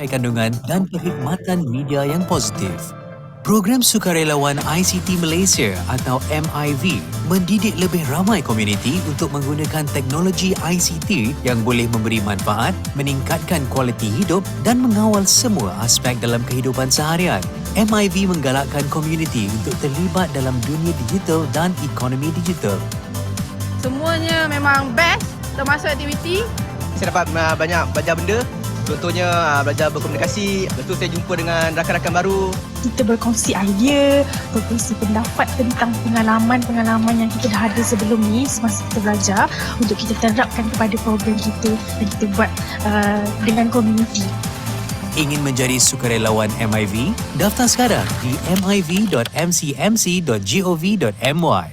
kandungan dan perkhidmatan media yang positif. Program Sukarelawan ICT Malaysia atau MIV mendidik lebih ramai komuniti untuk menggunakan teknologi ICT yang boleh memberi manfaat, meningkatkan kualiti hidup dan mengawal semua aspek dalam kehidupan seharian. MIV menggalakkan komuniti untuk terlibat dalam dunia digital dan ekonomi digital. Semuanya memang best, termasuk aktiviti. Saya dapat banyak belajar benda. Contohnya belajar berkomunikasi. Lepas tu saya jumpa dengan rakan-rakan baru. Kita berkongsi idea, berkongsi pendapat tentang pengalaman-pengalaman yang kita dah ada sebelum ni semasa kita belajar untuk kita terapkan kepada program kita dan kita buat dengan komuniti. Ingin menjadi sukarelawan MIV? Daftar sekarang di miv.mcmc.gov.my.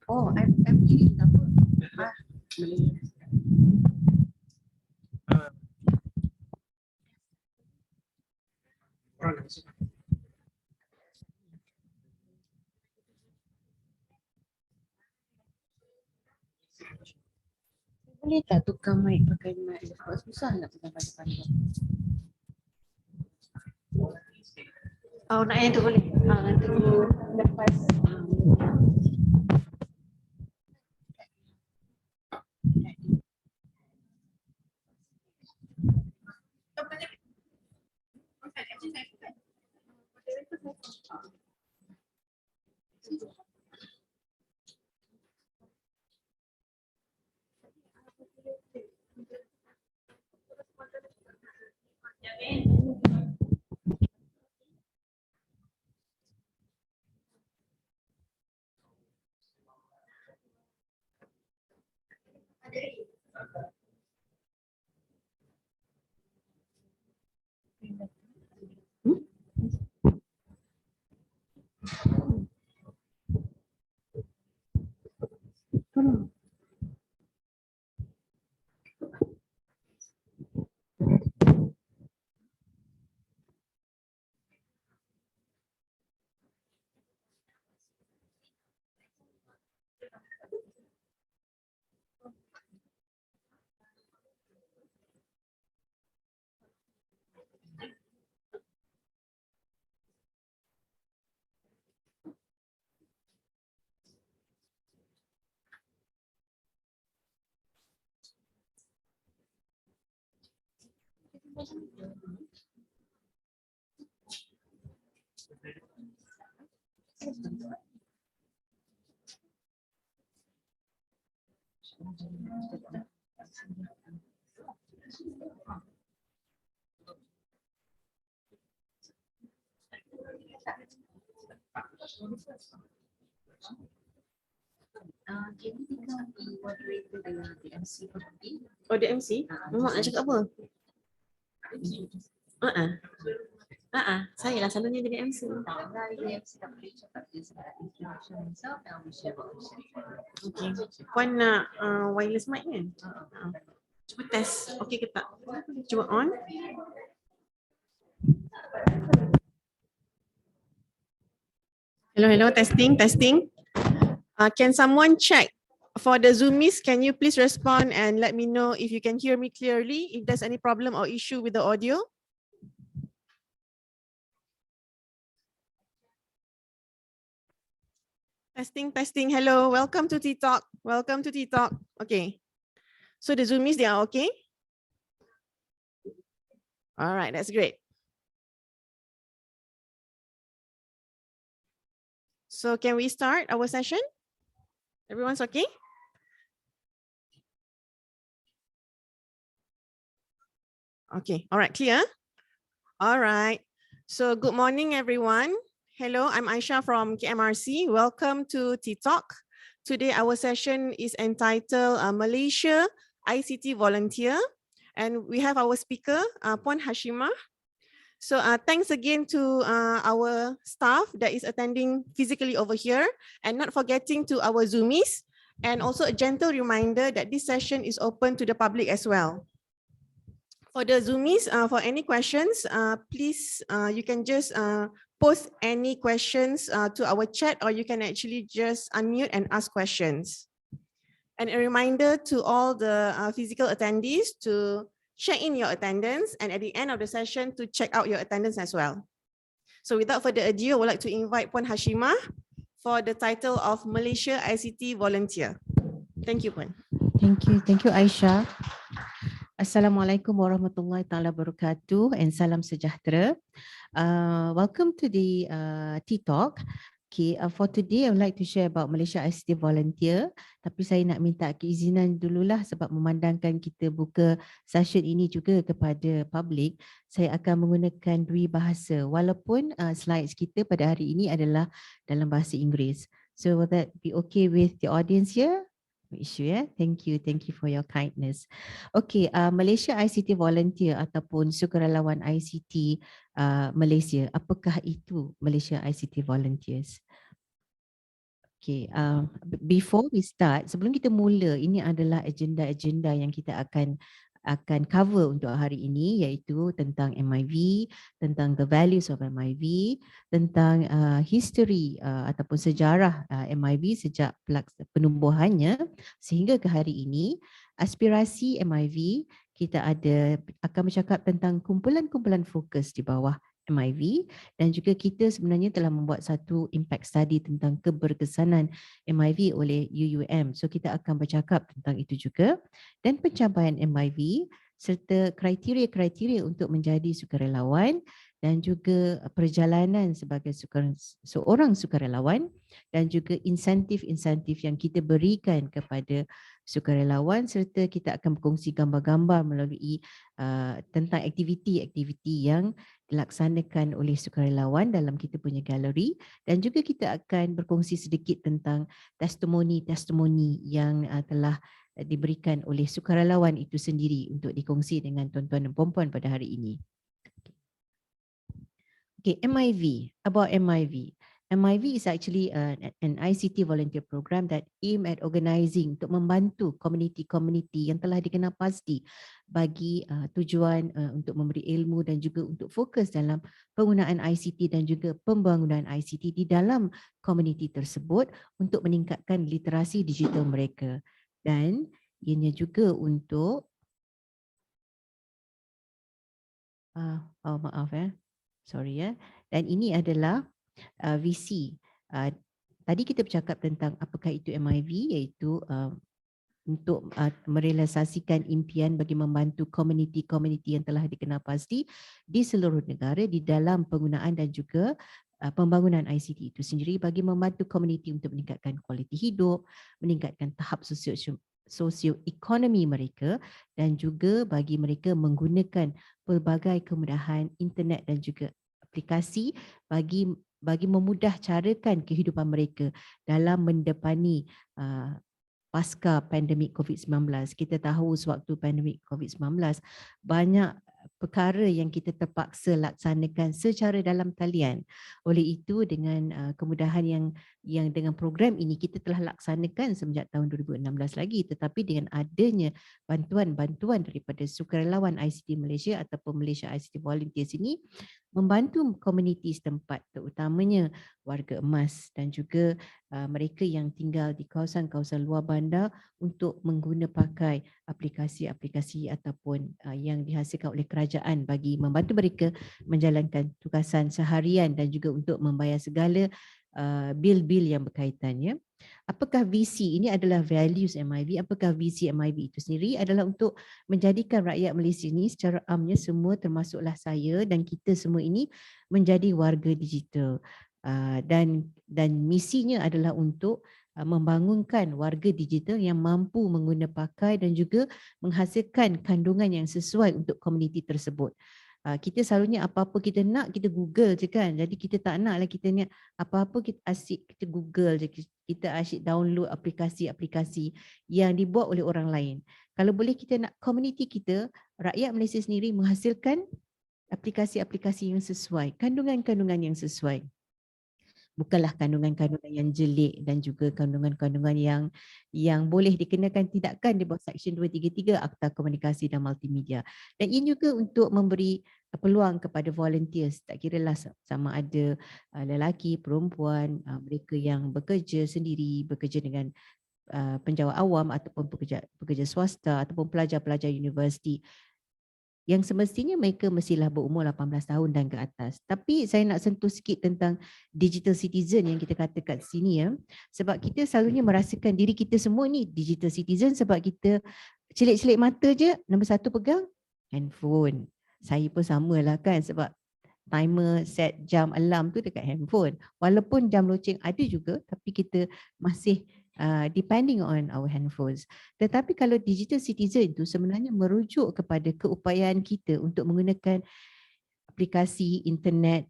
Oh, I'm ini apa? Boleh tak tukar mic pakai mic lepas? Susah nak pegang pandai-pandai. Oh, nak yang tu boleh? Nanti lepas. Jadi kita moderator dengan DMC berhenti. Oh, DMC? Mak nak cakap apa? Saya lah selalunya jadi MC. Okay. Puan nak wireless mic kan? Cuba test. Okay ke tak? Cuba on. Hello, testing. Can someone check for the Zoomies? Can you please respond and let me know if you can hear me clearly, if there's any problem or issue with the audio? Testing. Hello, welcome to TikTok. Okay. So the Zoomies, they are okay? All right, that's great. So can we start our session? Everyone's okay? Okay, all right, clear? All right. So good morning, everyone. Hello, I'm Aisha from KMRC. Welcome to TikTok. Today, our session is entitled Malaysia ICT Volunteer. And we have our speaker, Puan Hashimah. So thanks again to our staff that is attending physically over here, and not forgetting to our Zoomies, and also a gentle reminder that this session is open to the public as well. For the Zoomies, for any questions, please, you can just post any questions to our chat, or you can actually just unmute and ask questions. And a reminder to all the physical attendees to check in your attendance, and at the end of the session to check out your attendance as well. So without further ado, I would like to invite Puan Hashimah for the title of Malaysia ICT Volunteer. Thank you, Puan. Thank you Aisyah. Assalamualaikum warahmatullahi taala wabarakatuh and salam sejahtera. Welcome to the T-Talk. Okay, for today I would like to share about Malaysia ICT Volunteer. Tapi saya nak minta keizinan dululah sebab memandangkan kita buka session ini juga kepada publik. Saya akan menggunakan dua bahasa walaupun slides kita pada hari ini adalah dalam bahasa Inggeris. So will that be okay with the audience here? No issue, ya. Thank you for your kindness. Okay, Malaysia ICT Volunteer ataupun sukarelawan ICT Malaysia. Apakah itu Malaysia ICT Volunteers? Okay, before we start, sebelum kita mula, ini adalah agenda-agenda yang kita akan cover untuk hari ini, iaitu tentang MIV, tentang the values of MIV, tentang history ataupun sejarah MIV sejak penubuhannya sehingga ke hari ini, aspirasi MIV, kita akan bercakap tentang kumpulan-kumpulan fokus di bawah MIV, dan juga kita sebenarnya telah membuat satu impact study tentang keberkesanan MIV oleh UUM. So kita akan bercakap tentang itu juga, dan pencapaian MIV serta kriteria-kriteria untuk menjadi sukarelawan, dan juga perjalanan sebagai seorang sukarelawan, dan juga insentif-insentif yang kita berikan kepada sukarelawan, serta kita akan berkongsi gambar-gambar melalui tentang aktiviti-aktiviti yang dilaksanakan oleh sukarelawan dalam kita punya galeri, dan juga kita akan berkongsi sedikit tentang testimoni-testimoni yang telah diberikan oleh sukarelawan itu sendiri untuk dikongsi dengan tuan-tuan dan puan-puan pada hari ini. Okay, MIV, about MIV. MIV is actually an ICT volunteer program that aim at organising untuk membantu komuniti-komuniti yang telah dikenal pasti bagi tujuan untuk memberi ilmu dan juga untuk fokus dalam penggunaan ICT dan juga pembangunan ICT di dalam komuniti tersebut untuk meningkatkan literasi digital mereka. Dan ianya juga untuk sorry ya. Dan ini adalah VC. Tadi kita bercakap tentang apakah itu MIV, iaitu untuk merealisasikan impian bagi membantu komuniti-komuniti yang telah dikenal pasti di seluruh negara di dalam penggunaan dan juga pembangunan ICT itu sendiri bagi membantu komuniti untuk meningkatkan kualiti hidup, meningkatkan tahap sosioekonomi mereka, dan juga bagi mereka menggunakan pelbagai kemudahan internet dan juga aplikasi bagi memudah carakan kehidupan mereka dalam mendepani pasca pandemik COVID-19. Kita tahu sewaktu pandemik COVID-19 banyak perkara yang kita terpaksa laksanakan secara dalam talian. Oleh itu dengan kemudahan yang dengan program ini kita telah laksanakan semenjak tahun 2016 lagi, tetapi dengan adanya bantuan-bantuan daripada sukarelawan ICT Malaysia ataupun Malaysia ICT Volunteers ini membantu komuniti setempat, terutamanya warga emas dan juga mereka yang tinggal di kawasan-kawasan luar bandar untuk mengguna pakai aplikasi-aplikasi ataupun yang dihasilkan oleh kerajaan bagi membantu mereka menjalankan tugasan seharian dan juga untuk membayar segala bil-bil yang berkaitannya. Apakah VC? Ini adalah values MIV. Apakah VC MIV itu sendiri? Adalah untuk menjadikan rakyat Malaysia ini secara amnya semua, termasuklah saya dan kita semua ini menjadi warga digital. Dan misinya adalah untuk membangunkan warga digital yang mampu mengguna pakai dan juga menghasilkan kandungan yang sesuai untuk komuniti tersebut. Kita selalunya apa-apa kita nak, kita Google je kan. Jadi kita tak nak lah kita ni apa-apa kita asyik kita Google je. Kita asyik download aplikasi-aplikasi yang dibuat oleh orang lain. Kalau boleh kita nak komuniti kita, rakyat Malaysia sendiri menghasilkan aplikasi-aplikasi yang sesuai, kandungan-kandungan yang sesuai. Bukanlah kandungan-kandungan yang jelek dan juga kandungan-kandungan yang boleh dikenakan tindakan di bawah Seksyen 233 Akta Komunikasi dan Multimedia. Dan ini juga untuk memberi peluang kepada volunteers, tak kiralah sama ada lelaki, perempuan, mereka yang bekerja sendiri, bekerja dengan penjawat awam ataupun pekerja swasta ataupun pelajar-pelajar universiti, yang semestinya mereka mestilah berumur 18 tahun dan ke atas. Tapi saya nak sentuh sikit tentang digital citizen yang kita kata kat sini ya. Sebab kita selalunya merasakan diri kita semua ni digital citizen sebab kita celik-celik mata je, nombor satu pegang handphone. Saya pun samalah kan sebab timer, set jam, alarm tu dekat handphone. Walaupun jam loceng ada juga tapi kita masih depending on our handphones. Tetapi kalau digital citizen itu sebenarnya merujuk kepada keupayaan kita untuk menggunakan aplikasi, internet,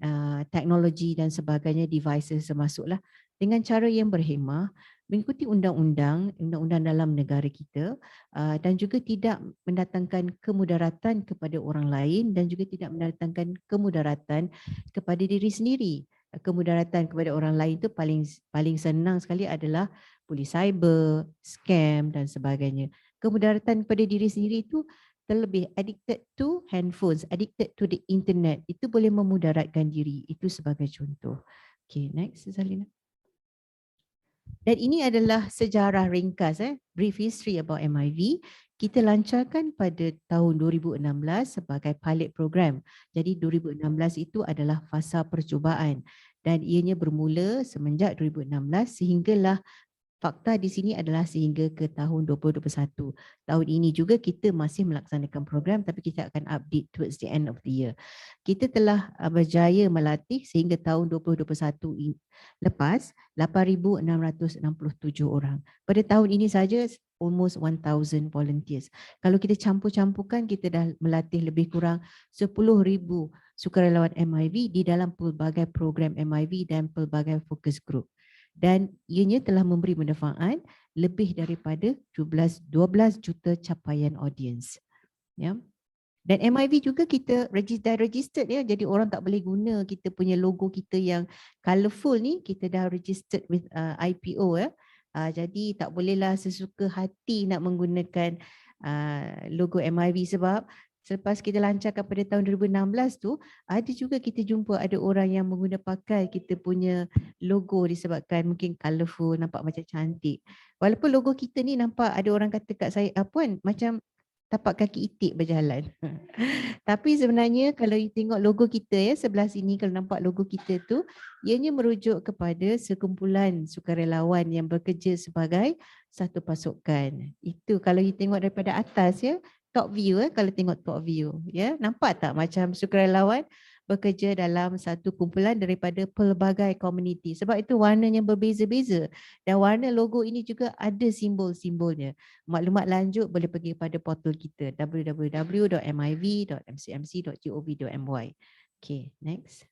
teknologi dan sebagainya, devices termasuklah dengan cara yang berhemah, mengikuti undang-undang dalam negara kita dan juga tidak mendatangkan kemudaratan kepada orang lain dan juga tidak mendatangkan kemudaratan kepada diri sendiri. Kemudaratan kepada orang lain itu paling senang sekali adalah polis cyber, scam dan sebagainya. Kemudaratan kepada diri sendiri itu terlebih addicted to handphones, addicted to the internet. Itu boleh memudaratkan diri. Itu sebagai contoh. Okay, next Zalina. Dan ini adalah sejarah ringkas, brief history about MIV. Kita lancarkan pada tahun 2016 sebagai pilot program. Jadi 2016 itu adalah fasa percubaan dan ianya bermula semenjak 2016 sehinggalah fakta di sini adalah sehingga ke tahun 2021. Tahun ini juga kita masih melaksanakan program tapi kita akan update towards the end of the year. Kita telah berjaya melatih sehingga tahun 2021 lepas 8,667 orang. Pada tahun ini saja almost 1,000 volunteers. Kalau kita campur-campurkan kita dah melatih lebih kurang 10,000 sukarelawan MIV di dalam pelbagai program MIV dan pelbagai fokus group. Dan ianya telah memberi manfaat lebih daripada 12 juta capaian audience. Ya. Dan MIV juga kita registered ya, jadi orang tak boleh guna kita punya logo kita yang colourful ni, kita dah registered with IPO ya. Jadi tak bolehlah sesuka hati nak menggunakan logo MIV sebab selepas kita lancarkan pada tahun 2016 tu, ada juga kita jumpa ada orang yang mengguna pakai kita punya logo disebabkan mungkin colourful, nampak macam cantik. Walaupun logo kita ni nampak ada orang kata kat saya, Puan macam tapak kaki itik berjalan. Tapi sebenarnya kalau you tengok logo kita ya, sebelah sini kalau nampak logo kita tu, ianya merujuk kepada sekumpulan sukarelawan yang bekerja sebagai satu pasukan. Itu kalau you tengok daripada atas ya, top view kalau tengok top view ya, nampak tak macam sukarelawan bekerja dalam satu kumpulan daripada pelbagai komuniti sebab itu warnanya berbeza-beza dan warna logo ini juga ada simbol-simbolnya. Maklumat lanjut boleh pergi pada portal kita www.miv.mcmc.gov.my. Okay, next.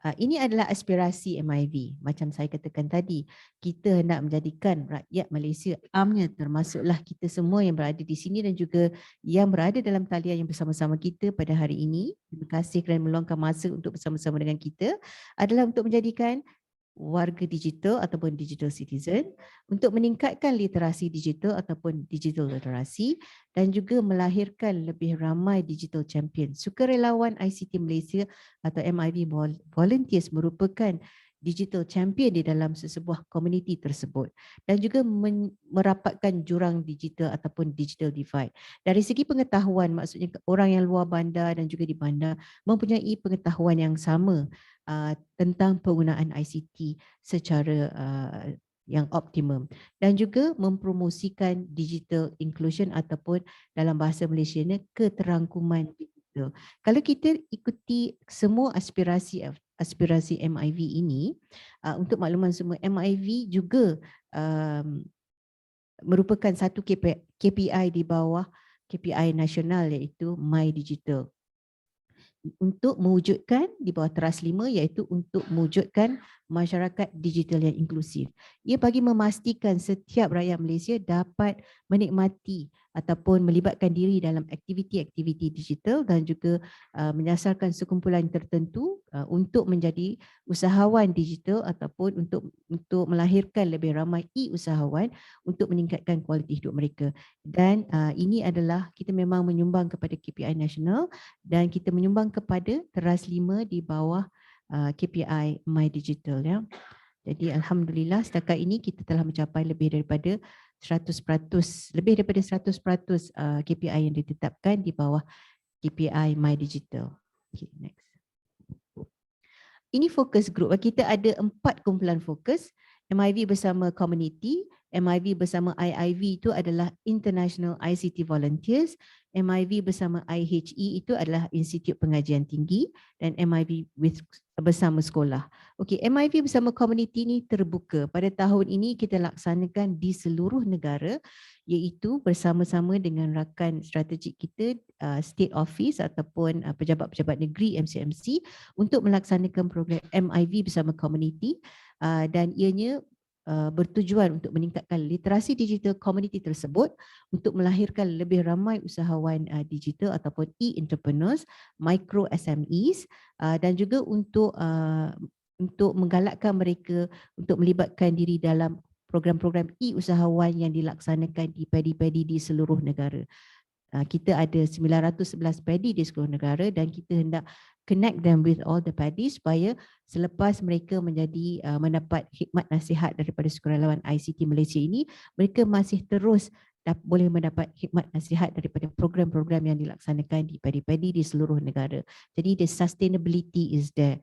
Ini adalah aspirasi MIV. Macam saya katakan tadi, kita hendak menjadikan rakyat Malaysia amnya, termasuklah kita semua yang berada di sini dan juga yang berada dalam talian yang bersama-sama kita pada hari ini. Terima kasih kerana meluangkan masa untuk bersama-sama dengan kita, adalah untuk menjadikan warga digital ataupun digital citizen, untuk meningkatkan literasi digital ataupun digital literasi dan juga melahirkan lebih ramai digital champion. Sukarelawan ICT Malaysia atau MIV volunteers merupakan digital champion di dalam sesebuah komuniti tersebut dan juga merapatkan jurang digital ataupun digital divide. Dari segi pengetahuan, maksudnya orang yang luar bandar dan juga di bandar mempunyai pengetahuan yang sama tentang penggunaan ICT secara yang optimum dan juga mempromosikan digital inclusion ataupun dalam bahasa Malaysia ni keterangkuman digital. Kalau kita ikuti semua aspirasi MIV ini, untuk makluman semua, MIV juga merupakan satu KPI di bawah KPI nasional iaitu My Digital. Untuk mewujudkan di bawah Teras 5 iaitu untuk mewujudkan masyarakat digital yang inklusif. Ia bagi memastikan setiap rakyat Malaysia dapat menikmati ataupun melibatkan diri dalam aktiviti-aktiviti digital dan juga menyasarkan sekumpulan tertentu untuk menjadi usahawan digital ataupun untuk melahirkan lebih ramai e-usahawan untuk meningkatkan kualiti hidup mereka. Dan ini adalah kita memang menyumbang kepada KPI nasional dan kita menyumbang kepada teras 5 di bawah KPI My Digital ya. Jadi alhamdulillah setakat ini kita telah mencapai lebih daripada 100%, lebih daripada 100% KPI yang ditetapkan di bawah KPI My Digital. Okay, next. Ini fokus group. Kita ada 4 kumpulan fokus. MIV bersama community, MIV bersama IIV itu adalah International ICT Volunteers, MIV bersama IHE itu adalah Institut Pengajian Tinggi dan MIV bersama sekolah. Okey, MIV bersama community ni terbuka. Pada tahun ini kita laksanakan di seluruh negara iaitu bersama-sama dengan rakan strategik kita state office ataupun pejabat-pejabat negeri MCMC untuk melaksanakan program MIV bersama community dan ianya bertujuan untuk meningkatkan literasi digital komuniti tersebut untuk melahirkan lebih ramai usahawan digital ataupun e-entrepreneurs, micro SMEs dan juga untuk menggalakkan mereka untuk melibatkan diri dalam program-program e-usahawan yang dilaksanakan di padi-padi di seluruh negara. Kita ada 911 padi di seluruh negara dan kita hendak connect them with all the paddies supaya selepas mereka mendapat khidmat nasihat daripada Sukarelawan ICT Malaysia ini, mereka masih terus boleh mendapat khidmat nasihat daripada program-program yang dilaksanakan di padi-padi di seluruh negara. Jadi the sustainability is there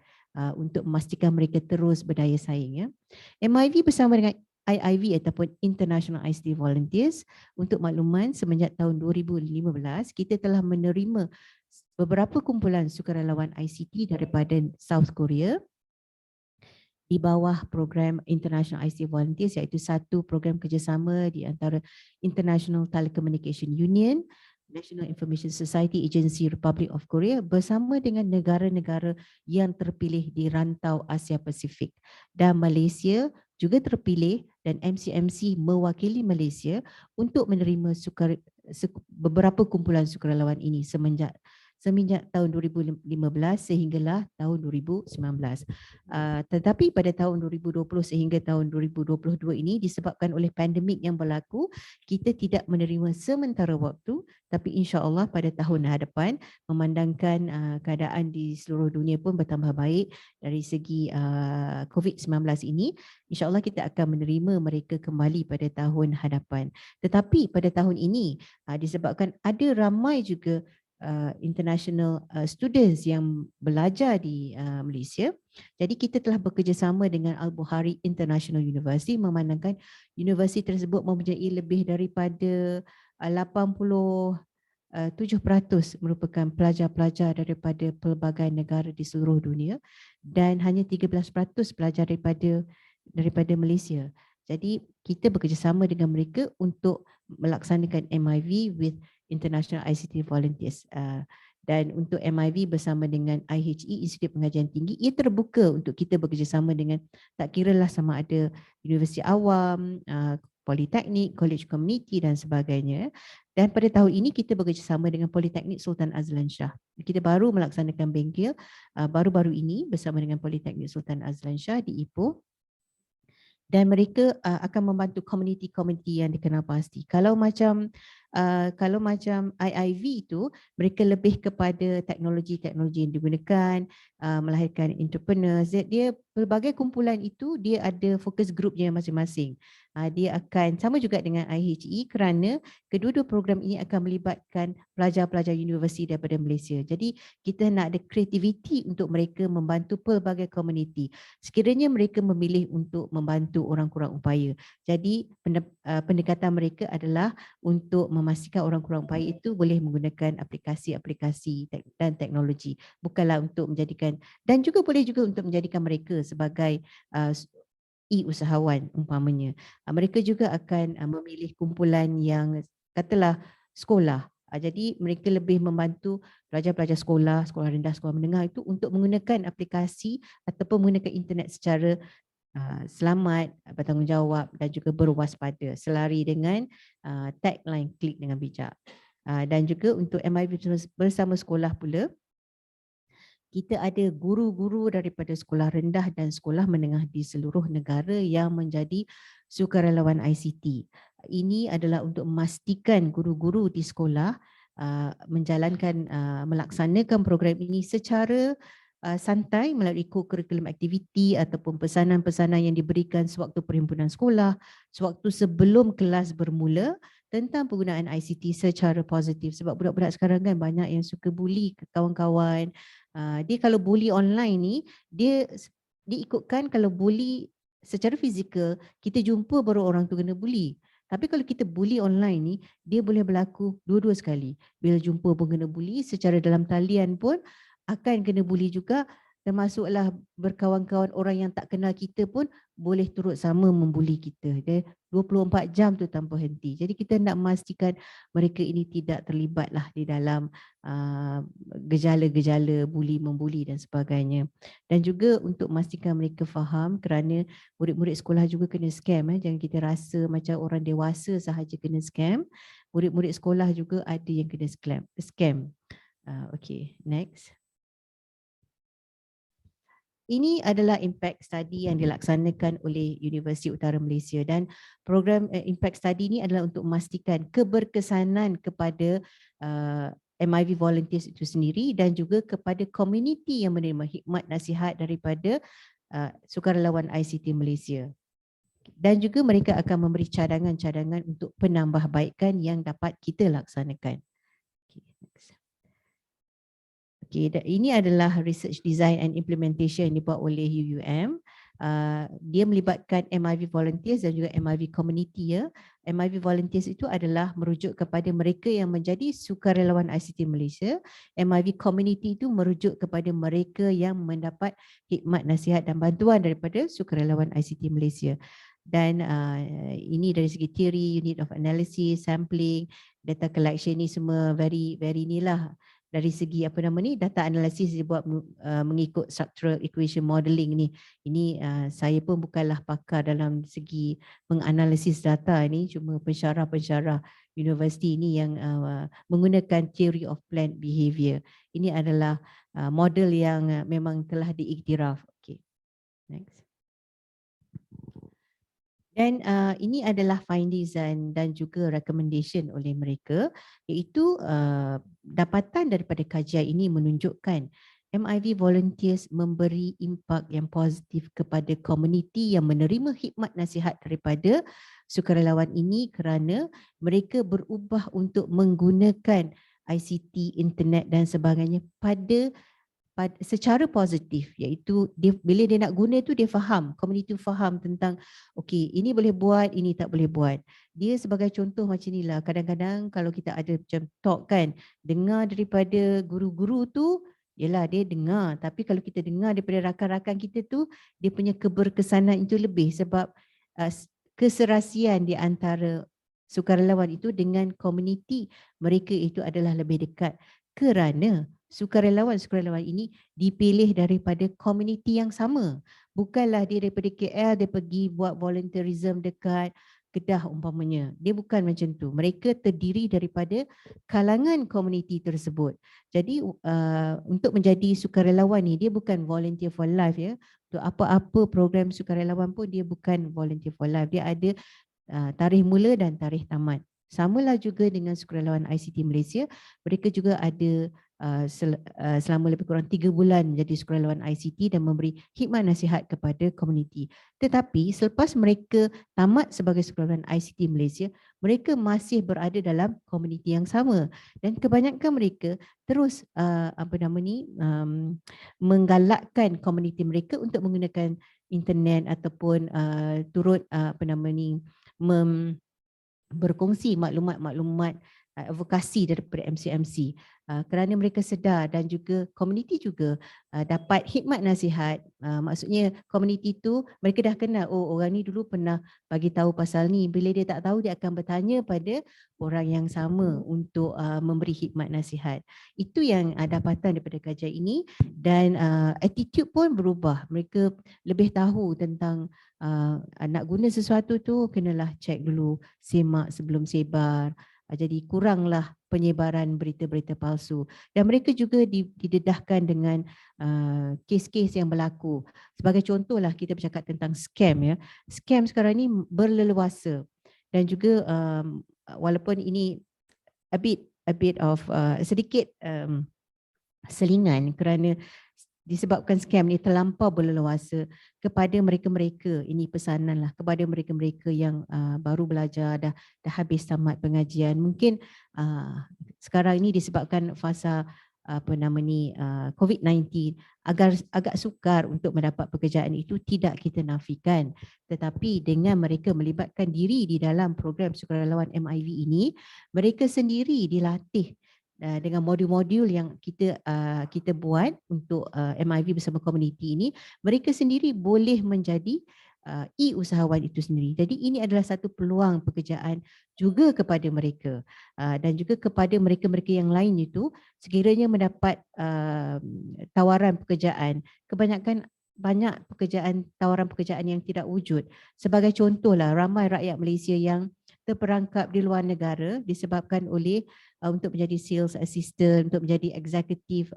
untuk memastikan mereka terus berdaya saing ya. MIV bersama dengan IIV ataupun International ICT Volunteers, untuk makluman semenjak tahun 2015 kita telah menerima beberapa kumpulan sukarelawan ICT daripada South Korea di bawah program International ICT Volunteers, iaitu satu program kerjasama di antara International Telecommunication Union, National Information Society Agency Republic of Korea bersama dengan negara-negara yang terpilih di rantau Asia Pasifik, dan Malaysia juga terpilih dan MCMC mewakili Malaysia untuk menerima beberapa kumpulan sukarelawan ini semenjak tahun 2015 sehinggalah tahun 2019. Tetapi pada tahun 2020 sehingga tahun 2022 ini disebabkan oleh pandemik yang berlaku, kita tidak menerima sementara waktu, tapi insya-Allah pada tahun hadapan memandangkan keadaan di seluruh dunia pun bertambah baik dari segi COVID-19 ini, insya-Allah kita akan menerima mereka kembali pada tahun hadapan. Tetapi pada tahun ini disebabkan ada ramai juga international students yang belajar di Malaysia. Jadi kita telah bekerjasama dengan Al-Bukhari International University memandangkan universiti tersebut mempunyai lebih daripada 87% merupakan pelajar-pelajar daripada pelbagai negara di seluruh dunia dan hanya 13% pelajar daripada Malaysia. Jadi kita bekerjasama dengan mereka untuk melaksanakan MIV with International ICT Volunteers. Dan untuk MIV bersama dengan IHE, Institut Pengajian Tinggi, ia terbuka untuk kita bekerjasama dengan tak kiralah sama ada universiti awam, politeknik, college community dan sebagainya. Dan pada tahun ini kita bekerjasama dengan Politeknik Sultan Azlan Shah. Kita baru melaksanakan bengkel baru-baru ini bersama dengan Politeknik Sultan Azlan Shah di Ipoh. Dan mereka akan membantu komuniti-komuniti yang dikenal pasti. Kalau macam IIV itu, mereka lebih kepada teknologi-teknologi yang digunakan, melahirkan entrepreneurs. Dia pelbagai kumpulan itu dia ada fokus grupnya masing-masing. Dia akan sama juga dengan IHE kerana kedua-dua program ini akan melibatkan pelajar-pelajar universiti daripada Malaysia. Jadi kita nak ada kreativiti untuk mereka membantu pelbagai komuniti. Sekiranya mereka memilih untuk membantu orang kurang upaya. Jadi pendekatan mereka adalah untuk memastikan orang kurang upaya itu boleh menggunakan aplikasi-aplikasi dan teknologi. Bukanlah untuk menjadikan, dan juga boleh juga untuk menjadikan mereka sebagai e-usahawan umpamanya. Mereka juga akan memilih kumpulan yang katalah sekolah. Jadi mereka lebih membantu pelajar-pelajar sekolah rendah, sekolah menengah itu untuk menggunakan aplikasi ataupun menggunakan internet secara selamat, bertanggungjawab dan juga berwaspada, selari dengan tagline klik dengan bijak. Dan juga untuk MIV bersama sekolah pula, kita ada guru-guru daripada sekolah rendah dan sekolah menengah di seluruh negara yang menjadi sukarelawan ICT. Ini adalah untuk memastikan guru-guru di sekolah melaksanakan program ini secara santai melalui co-curriculum activity ataupun pesanan-pesanan yang diberikan sewaktu perhimpunan sekolah, sewaktu sebelum kelas bermula tentang penggunaan ICT secara positif. Sebab budak-budak sekarang kan banyak yang suka bully ke kawan-kawan. Dia kalau bully online ni, dia ikutkan kalau bully secara fizikal, kita jumpa baru orang tu kena bully. Tapi kalau kita bully online ni, dia boleh berlaku dua-dua sekali. Bila jumpa pun kena bully, secara dalam talian pun akan kena bully juga, termasuklah berkawan-kawan orang yang tak kenal kita pun boleh turut sama membuli kita. Dia 24 jam tu tanpa henti. Jadi kita nak memastikan mereka ini tidak terlibatlah di dalam gejala-gejala bully-membuli dan sebagainya. Dan juga untuk memastikan mereka faham, kerana murid-murid sekolah juga kena scam. Jangan kita rasa macam orang dewasa sahaja kena scam. Murid-murid sekolah juga ada yang kena scam. Okay, next. Ini adalah impact study yang dilaksanakan oleh Universiti Utara Malaysia, dan program impact study ini adalah untuk memastikan keberkesanan kepada MIV volunteers itu sendiri dan juga kepada komuniti yang menerima khidmat nasihat daripada sukarelawan ICT Malaysia. Dan juga mereka akan memberi cadangan-cadangan untuk penambahbaikan yang dapat kita laksanakan. Okay, next. Okay, ini adalah research design and implementation yang dibuat oleh UUM. Dia melibatkan MIV volunteers dan juga MIV community. MIV volunteers itu adalah merujuk kepada mereka yang menjadi sukarelawan ICT Malaysia. MIV community itu merujuk kepada mereka yang mendapat khidmat nasihat dan bantuan daripada sukarelawan ICT Malaysia. Dan ini dari segi teori, unit of analysis, sampling, data collection ni semua very inilah. Dari segi data analisis dibuat mengikut structural equation modeling ni. Ini saya pun bukanlah pakar dalam segi menganalisis data ni, cuma pensyarah-pensyarah universiti ini yang menggunakan theory of planned behavior. Ini adalah model yang memang telah diiktiraf. Okay. Next. Dan ini adalah findings dan juga recommendation oleh mereka, iaitu dapatan daripada kajian ini menunjukkan MIV volunteers memberi impak yang positif kepada komuniti yang menerima khidmat nasihat daripada sukarelawan ini kerana mereka berubah untuk menggunakan ICT, internet dan sebagainya secara positif, iaitu bila dia nak guna tu dia faham, komuniti faham tentang okey, ini boleh buat, ini tak boleh buat. Dia sebagai contoh macam inilah, kadang-kadang kalau kita ada macam talk kan, dengar daripada guru-guru tu, yelah dia dengar, tapi kalau kita dengar daripada rakan-rakan kita tu, dia punya keberkesanan itu lebih sebab keserasian di antara sukarelawan itu dengan komuniti mereka itu adalah lebih dekat kerana sukarelawan ini dipilih daripada komuniti yang sama. Bukanlah dia daripada KL, dia pergi buat volunteerism dekat Kedah umpamanya. Dia bukan macam tu. Mereka terdiri daripada kalangan komuniti tersebut. Jadi untuk menjadi sukarelawan ni, dia bukan volunteer for life ya. Untuk apa-apa program sukarelawan pun dia bukan volunteer for life. Dia ada tarikh mula dan tarikh tamat. Samalah juga dengan sukarelawan ICT Malaysia. Mereka juga ada selama lebih kurang 3 bulan menjadi sukarelawan ICT dan memberi khidmat nasihat kepada komuniti. Tetapi selepas mereka tamat sebagai sukarelawan ICT Malaysia, mereka masih berada dalam komuniti yang sama dan kebanyakan mereka terus menggalakkan komuniti mereka untuk menggunakan internet ataupun turut berkongsi maklumat-maklumat advokasi daripada MCMC, kerana mereka sedar dan juga komuniti juga dapat khidmat nasihat. Maksudnya komuniti tu mereka dah kenal, oh orang ni dulu pernah bagi tahu pasal ni, bila dia tak tahu dia akan bertanya pada orang yang sama untuk memberi khidmat nasihat. Itu yang dapatan daripada kajian ini, dan attitude pun berubah. Mereka lebih tahu tentang nak guna sesuatu tu kenalah cek dulu, semak sebelum sebar. Jadi kuranglah penyebaran berita-berita palsu, dan mereka juga didedahkan dengan kes-kes yang berlaku. Sebagai contohlah kita bercakap tentang scam ya. Scam sekarang ni berleluasa, dan juga walaupun ini a bit of sedikit selingan kerana disebabkan scam ni terlampau berleluasa kepada mereka-mereka, ini pesananlah kepada mereka-mereka yang baru belajar, dah habis tamat pengajian. Mungkin sekarang ini disebabkan fasa COVID-19 agak sukar untuk mendapat pekerjaan, itu tidak kita nafikan. Tetapi dengan mereka melibatkan diri di dalam program sukarelawan MIV ini, mereka sendiri dilatih dengan modul-modul yang kita buat untuk MIV bersama komuniti ini, mereka sendiri boleh menjadi e-usahawan itu sendiri. Jadi ini adalah satu peluang pekerjaan juga kepada mereka, dan juga kepada mereka-mereka yang lain itu sekiranya mendapat tawaran pekerjaan. Kebanyakan banyak tawaran pekerjaan yang tidak wujud. Sebagai contohlah, ramai rakyat Malaysia yang terperangkap di luar negara disebabkan oleh untuk menjadi sales assistant, untuk menjadi eksekutif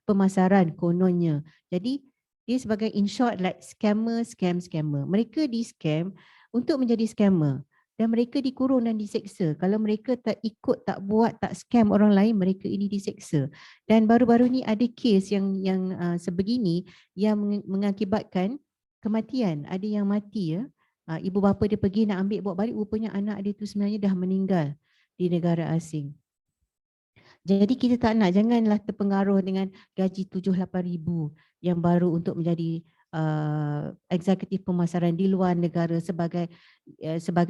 pemasaran kononnya. Jadi dia sebagai, in short, like scammer. Mereka di scam untuk menjadi scammer, dan mereka dikurung dan diseksa. Kalau mereka tak ikut, tak buat, tak scam orang lain, mereka ini diseksa. Dan baru-baru ni ada kes yang sebegini yang mengakibatkan kematian. Ada yang mati ya. Ibu bapa dia pergi nak ambil bawa balik, rupanya anak dia tu sebenarnya dah meninggal di negara asing. Jadi kita tak nak, janganlah terpengaruh dengan gaji 7-8 ribu yang baru untuk menjadi eksekutif pemasaran di luar negara sebagai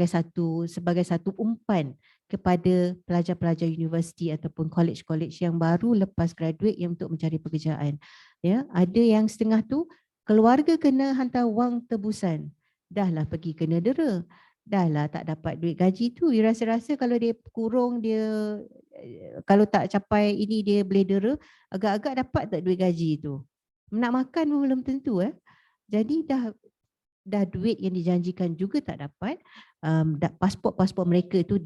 satu umpan kepada pelajar-pelajar universiti ataupun college yang baru lepas graduate yang untuk mencari pekerjaan. Ya, ada yang setengah tu keluarga kena hantar wang tebusan. Dahlah pergi kena dera. Dahlah tak dapat duit gaji tu. Dia rasa-rasa kalau dia kurung, dia kalau tak capai ini dia boleh dera, agak-agak dapat tak duit gaji tu. Nak makan pun belum tentu. Jadi dah duit yang dijanjikan juga tak dapat. Pasport mereka itu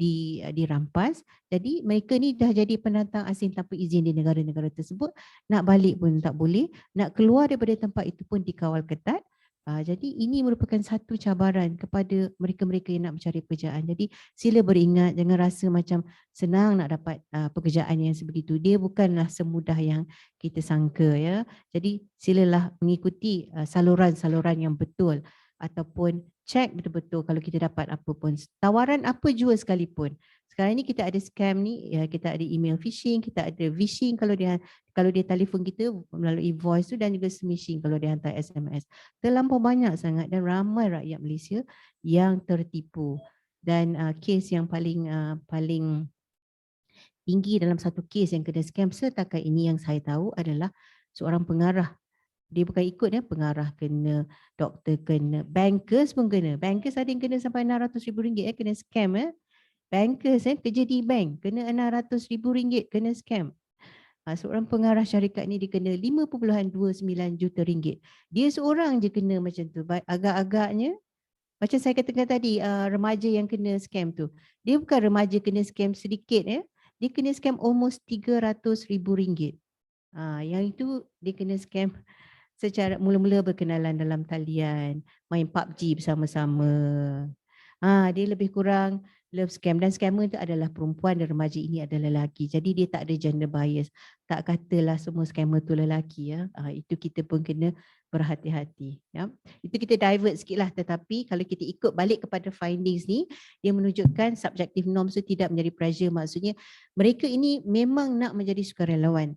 dirampas. Jadi mereka ni dah jadi pendatang asing tanpa izin di negara-negara tersebut. Nak balik pun tak boleh. Nak keluar daripada tempat itu pun dikawal ketat. Jadi ini merupakan satu cabaran kepada mereka-mereka yang nak mencari pekerjaan. Jadi sila beringat, jangan rasa macam senang nak dapat pekerjaan yang sebegitu. Dia bukanlah semudah yang kita sangka ya. Jadi silalah mengikuti saluran-saluran yang betul, ataupun cek betul-betul kalau kita dapat apa pun, tawaran apa jua sekalipun. Sekarang ni kita ada scam ni, ya, kita ada email phishing, kita ada phishing kalau dia telefon kita melalui voice tu, dan juga smishing kalau dia hantar SMS. Terlampau banyak sangat dan ramai rakyat Malaysia yang tertipu. Dan kes yang paling tinggi dalam satu kes yang kena scam setakat ini yang saya tahu adalah seorang pengarah. Dia bukan ikut ya, pengarah kena, doktor kena, bankers pun kena. Bankers ada yang kena sampai RM600,000 kena scam ya. Bankers kerja di bank kena RM600,000 kena scam. Seorang pengarah syarikat ni dia kena RM5.29 juta. Dia seorang je kena macam tu. Agak-agaknya macam saya katakan tadi, remaja yang kena scam tu. Dia bukan remaja kena scam sedikit ya. Dia kena scam almost RM300,000. Yang itu dia kena scam secara mula-mula berkenalan dalam talian, main PUBG bersama-sama. Dia lebih kurang love scam, dan scammer itu adalah perempuan dan remaja ini adalah lelaki. Jadi dia tak ada gender bias. Tak katalah semua scammer tu lelaki ya. Itu kita pun kena berhati-hati ya. Itu kita divert sikitlah, tetapi kalau kita ikut balik kepada findings ni, dia menunjukkan subjective norms itu tidak menjadi pressure. Maksudnya mereka ini memang nak menjadi sukarelawan.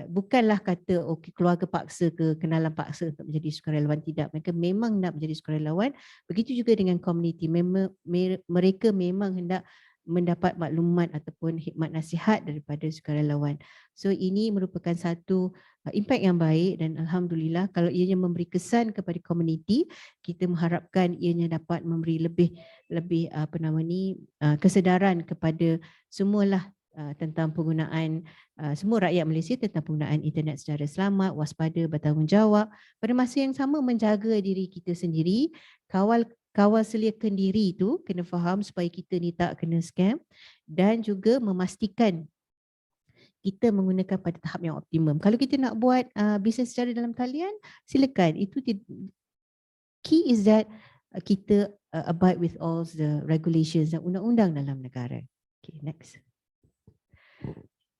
Bukanlah kata okey keluarga paksa ke kenalan paksa untuk menjadi sukarelawan, tidak. Mereka memang nak menjadi sukarelawan. Begitu juga dengan komuniti, mereka memang hendak mendapat maklumat ataupun khidmat nasihat daripada sukarelawan. So ini merupakan satu impact yang baik dan alhamdulillah kalau ianya memberi kesan kepada komuniti, kita mengharapkan ianya dapat memberi lebih kesedaran kepada semualah tentang penggunaan semua rakyat Malaysia tentang penggunaan internet secara selamat, waspada, bertanggungjawab. Pada masa yang sama menjaga diri kita sendiri, kawal seliakan diri itu kena faham supaya kita ni tak kena scam dan juga memastikan kita menggunakan pada tahap yang optimum. Kalau kita nak buat bisnes secara dalam talian, silakan. Itu key is that kita abide with all the regulations dan undang-undang dalam negara. Okay, next.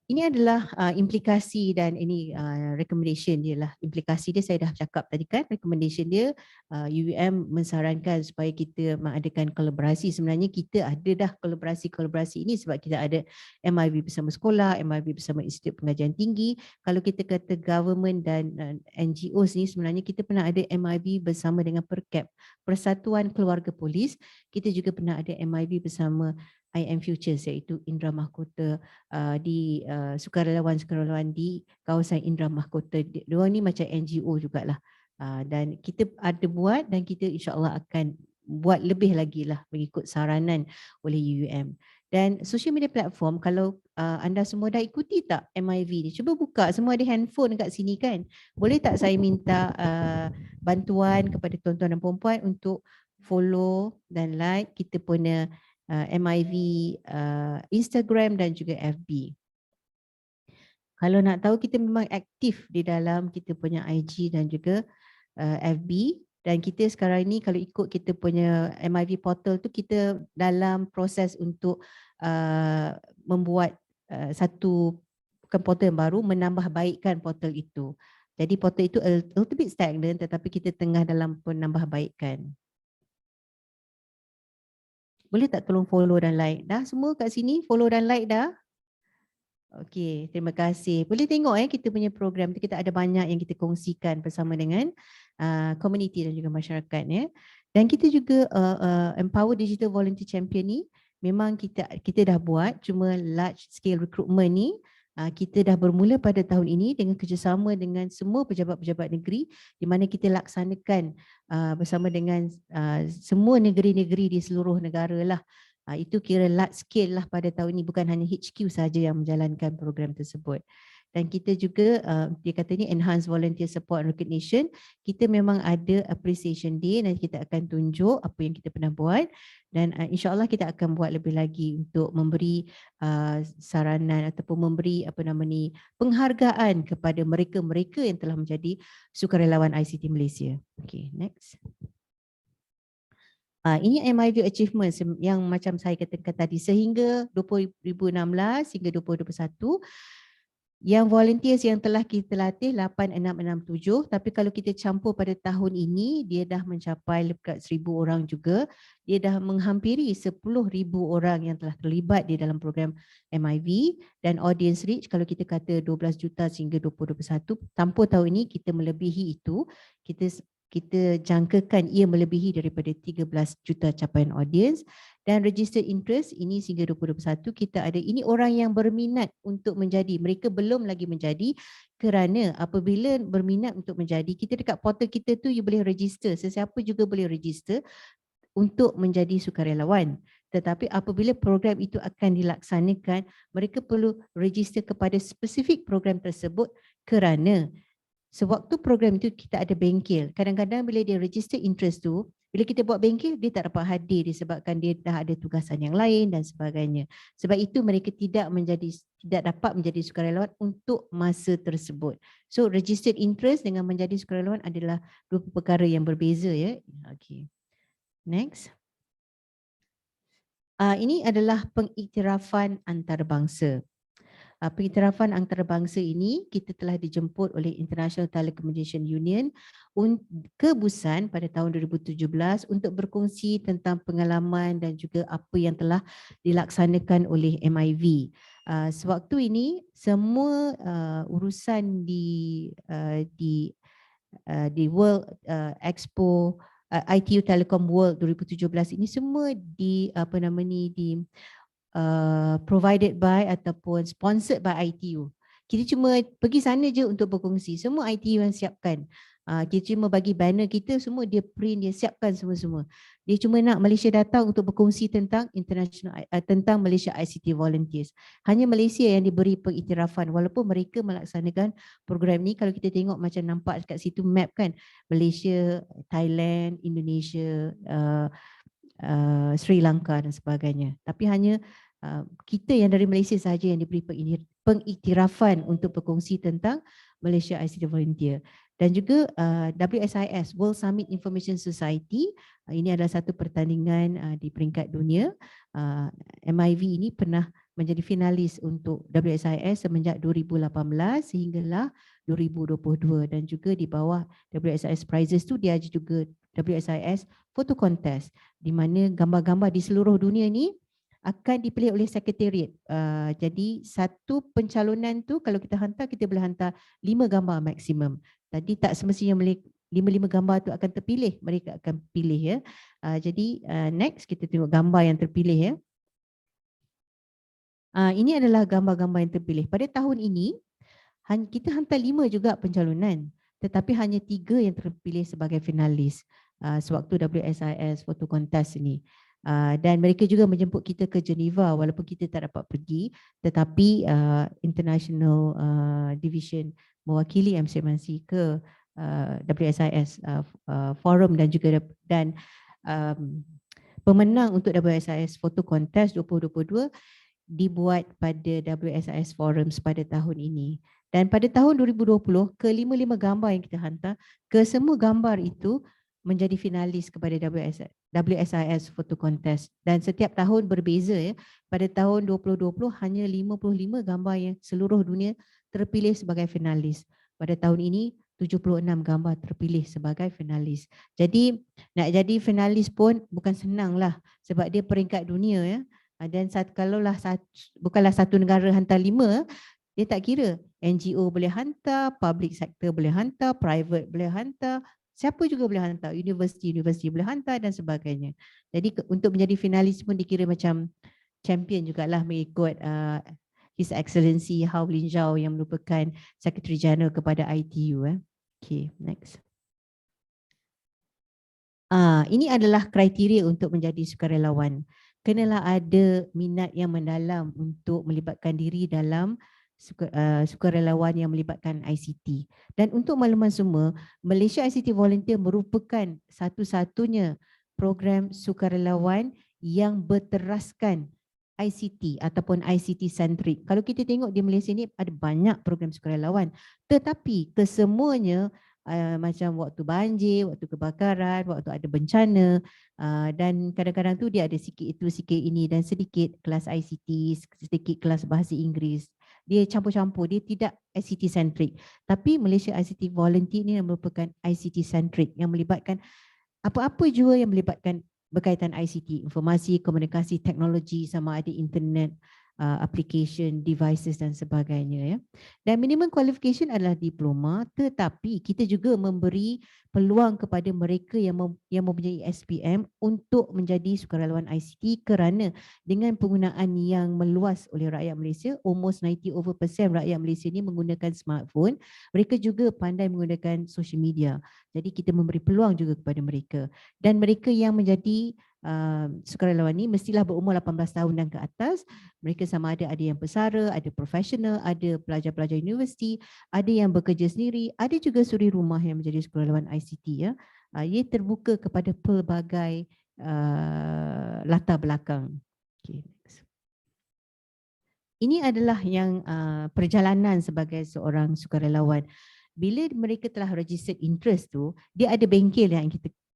Ini adalah implikasi dan ini recommendation dia lah. Implikasi dia saya dah cakap tadi kan, recommendation dia UUM mensarankan supaya kita mengadakan kolaborasi. Sebenarnya kita ada dah kolaborasi ini sebab kita ada MIV bersama sekolah, MIV bersama Institut Pengajian Tinggi. Kalau kita kata government dan NGOs ni sebenarnya kita pernah ada MIV bersama dengan PERCAP, Persatuan Keluarga Polis. Kita juga pernah ada MIV bersama IM Futures iaitu Indra Mahkota di sukarelawan di kawasan Indra Mahkota. Diorang ni macam NGO jugalah. Dan kita ada buat dan kita insya-Allah akan buat lebih lagi lah mengikut saranan oleh UUM. Dan social media platform, kalau anda semua dah ikuti tak MIV ni? Cuba buka, semua ada handphone kat sini kan? Boleh tak saya minta bantuan kepada tuan-tuan dan puan-puan untuk follow dan like kita punya MIV Instagram dan juga FB. Kalau nak tahu kita memang aktif di dalam kita punya IG dan juga FB, dan kita sekarang ini kalau ikut kita punya MIV portal tu kita dalam proses untuk membuat satu portal yang baru, menambah baikkan portal itu. Jadi portal itu a little bit stagnant tetapi kita tengah dalam penambah baikkan. Boleh tak tolong follow dan like? Dah semua kat sini follow dan like dah? Okey, terima kasih. Boleh tengok kita punya program tu, kita ada banyak yang kita kongsikan bersama dengan komuniti dan juga masyarakat ya. Dan kita juga Empower Digital Volunteer Champion ni memang kita dah buat, cuma large scale recruitment ni kita dah bermula pada tahun ini dengan kerjasama dengan semua pejabat-pejabat negeri di mana kita laksanakan bersama dengan semua negeri-negeri di seluruh negara lah. Itu kira large scale lah pada tahun ini, bukan hanya HQ saja yang menjalankan program tersebut. Dan kita juga, dia kata ni Enhanced Volunteer Support and Recognition, kita memang ada Appreciation Day dan kita akan tunjuk apa yang kita pernah buat dan insyaAllah kita akan buat lebih lagi untuk memberi saranan ataupun memberi penghargaan kepada mereka-mereka yang telah menjadi sukarelawan ICT Malaysia. Okay, next. Ini MIV Achievements yang macam saya katakan tadi, sehingga 2016 hingga 2021 yang volunteers yang telah kita latih 8667, tapi kalau kita campur pada tahun ini dia dah mencapai lebih 1,000 orang juga. Dia dah menghampiri 10,000 orang yang telah terlibat di dalam program MIV dan audience reach kalau kita kata 12 juta sehingga 2021. Tanpa tahun ini kita melebihi itu. Kita jangkakan ia melebihi daripada 13 juta capaian audience. Dan registered interest ini sehingga 2021 kita ada ini orang yang berminat untuk menjadi, mereka belum lagi menjadi, kerana apabila berminat untuk menjadi, kita dekat portal kita tu you boleh register, sesiapa juga boleh register untuk menjadi sukarelawan. Tetapi apabila program itu akan dilaksanakan, mereka perlu register kepada spesifik program tersebut kerana sewaktu program itu kita ada bengkel. Kadang-kadang bila dia register interest tu, bila kita buat bengkel, dia tak dapat hadir disebabkan dia dah ada tugasan yang lain dan sebagainya. Sebab itu mereka tidak dapat menjadi sukarelawan untuk masa tersebut. So registered interest dengan menjadi sukarelawan adalah dua perkara yang berbeza ya. Okay. Next. Ini adalah pengiktirafan antarabangsa. Pengiktirafan antarabangsa ini kita telah dijemput oleh International Telecommunication Union ke Busan pada tahun 2017 untuk berkongsi tentang pengalaman dan juga apa yang telah dilaksanakan oleh MIV. Sewaktu ini semua urusan di World Expo ITU Telecom World 2017 ini semua provided by ataupun sponsored by ITU. Kita cuma pergi sana je untuk berkongsi. Semua ITU yang siapkan. Kita cuma bagi banner kita, semua dia print, dia siapkan semua-semua. Dia cuma nak Malaysia datang untuk berkongsi tentang tentang Malaysia ICT Volunteers. Hanya Malaysia yang diberi pengiktirafan walaupun mereka melaksanakan program ni. Kalau kita tengok macam nampak kat situ map kan, Malaysia, Thailand, Indonesia, Sri Lanka dan sebagainya. Tapi hanya kita yang dari Malaysia sahaja yang diberi pengiktirafan untuk berkongsi tentang Malaysia ICT Volunteer. Dan juga WSIS, World Summit Information Society, ini adalah satu pertandingan di peringkat dunia. MIV ini pernah menjadi finalis untuk WSIS semenjak 2018 sehinggalah 2022, dan juga di bawah WSIS Prizes tu dia ada juga WSIS Photo Contest, di mana gambar-gambar di seluruh dunia ni akan dipilih oleh sekretariat. Jadi satu pencalonan tu kalau kita hantar, kita boleh hantar 5 gambar maksimum. Tadi tak semestinya 5 gambar tu akan terpilih, mereka akan pilih ya. Jadi next kita tengok gambar yang terpilih ya. Ini adalah gambar-gambar yang terpilih. Pada tahun ini kita hantar 5 juga pencalonan, tetapi hanya 3 yang terpilih sebagai finalis sewaktu WSIS Photo Contest ini. Dan mereka juga menjemput kita ke Geneva walaupun kita tak dapat pergi, tetapi International Division mewakili MCMC ke WSIS Forum dan juga pemenang untuk WSIS Photo Contest 2022 dibuat pada WSIS Forums pada tahun ini. Dan pada tahun 2020, ke-5 gambar yang kita hantar, ke semua gambar itu menjadi finalis kepada WSIS Photo Contest. Dan setiap tahun berbeza ya. Pada tahun 2020 hanya 55 gambar yang seluruh dunia terpilih sebagai finalis. Pada tahun ini 76 gambar terpilih sebagai finalis. Jadi nak jadi finalis pun bukan senang lah sebab dia peringkat dunia ya. Dan kalaulah bukanlah satu negara hantar 5, dia tak kira. NGO boleh hantar, public sector boleh hantar, private boleh hantar, siapa juga boleh hantar, universiti boleh hantar dan sebagainya. Jadi untuk menjadi finalis pun dikira macam champion jugalah mengikut His Excellency Hau Lin Zhao yang merupakan Secretary General kepada ITU. Okay, next. Ini adalah kriteria untuk menjadi sukarelawan. Kenalah ada minat yang mendalam untuk melibatkan diri dalam sukarelawan yang melibatkan ICT. Dan untuk makluman semua, Malaysia ICT Volunteer merupakan satu-satunya program sukarelawan yang berteraskan ICT ataupun ICT centric. Kalau kita tengok di Malaysia ni ada banyak program sukarelawan, tetapi kesemuanya macam waktu banjir, waktu kebakaran, waktu ada bencana, dan kadang-kadang tu dia ada sikit itu, sikit ini, dan sedikit kelas ICT, sedikit kelas bahasa Inggeris. Dia campur-campur, dia tidak ICT centric. Tapi Malaysia ICT Volunteer ini merupakan ICT centric yang melibatkan apa-apa jua yang melibatkan berkaitan ICT, informasi, komunikasi, teknologi, sama ada internet, application, devices dan sebagainya ya. Dan minimum qualification adalah diploma, tetapi kita juga memberi peluang kepada mereka yang mempunyai SPM untuk menjadi sukarelawan ICT kerana dengan penggunaan yang meluas oleh rakyat Malaysia, almost 90% rakyat Malaysia ni menggunakan smartphone, mereka juga pandai menggunakan social media. Jadi kita memberi peluang juga kepada mereka. Dan mereka yang menjadi sukarelawan ni mestilah berumur 18 tahun dan ke atas. Mereka sama ada yang pesara, ada profesional, ada pelajar-pelajar universiti, ada yang bekerja sendiri, ada juga suri rumah yang menjadi sukarelawan ICT ya. Ia terbuka kepada pelbagai latar belakang. Okay, next. Ini adalah yang perjalanan sebagai seorang sukarelawan. Bila mereka telah registered interest tu, dia ada bengkel yang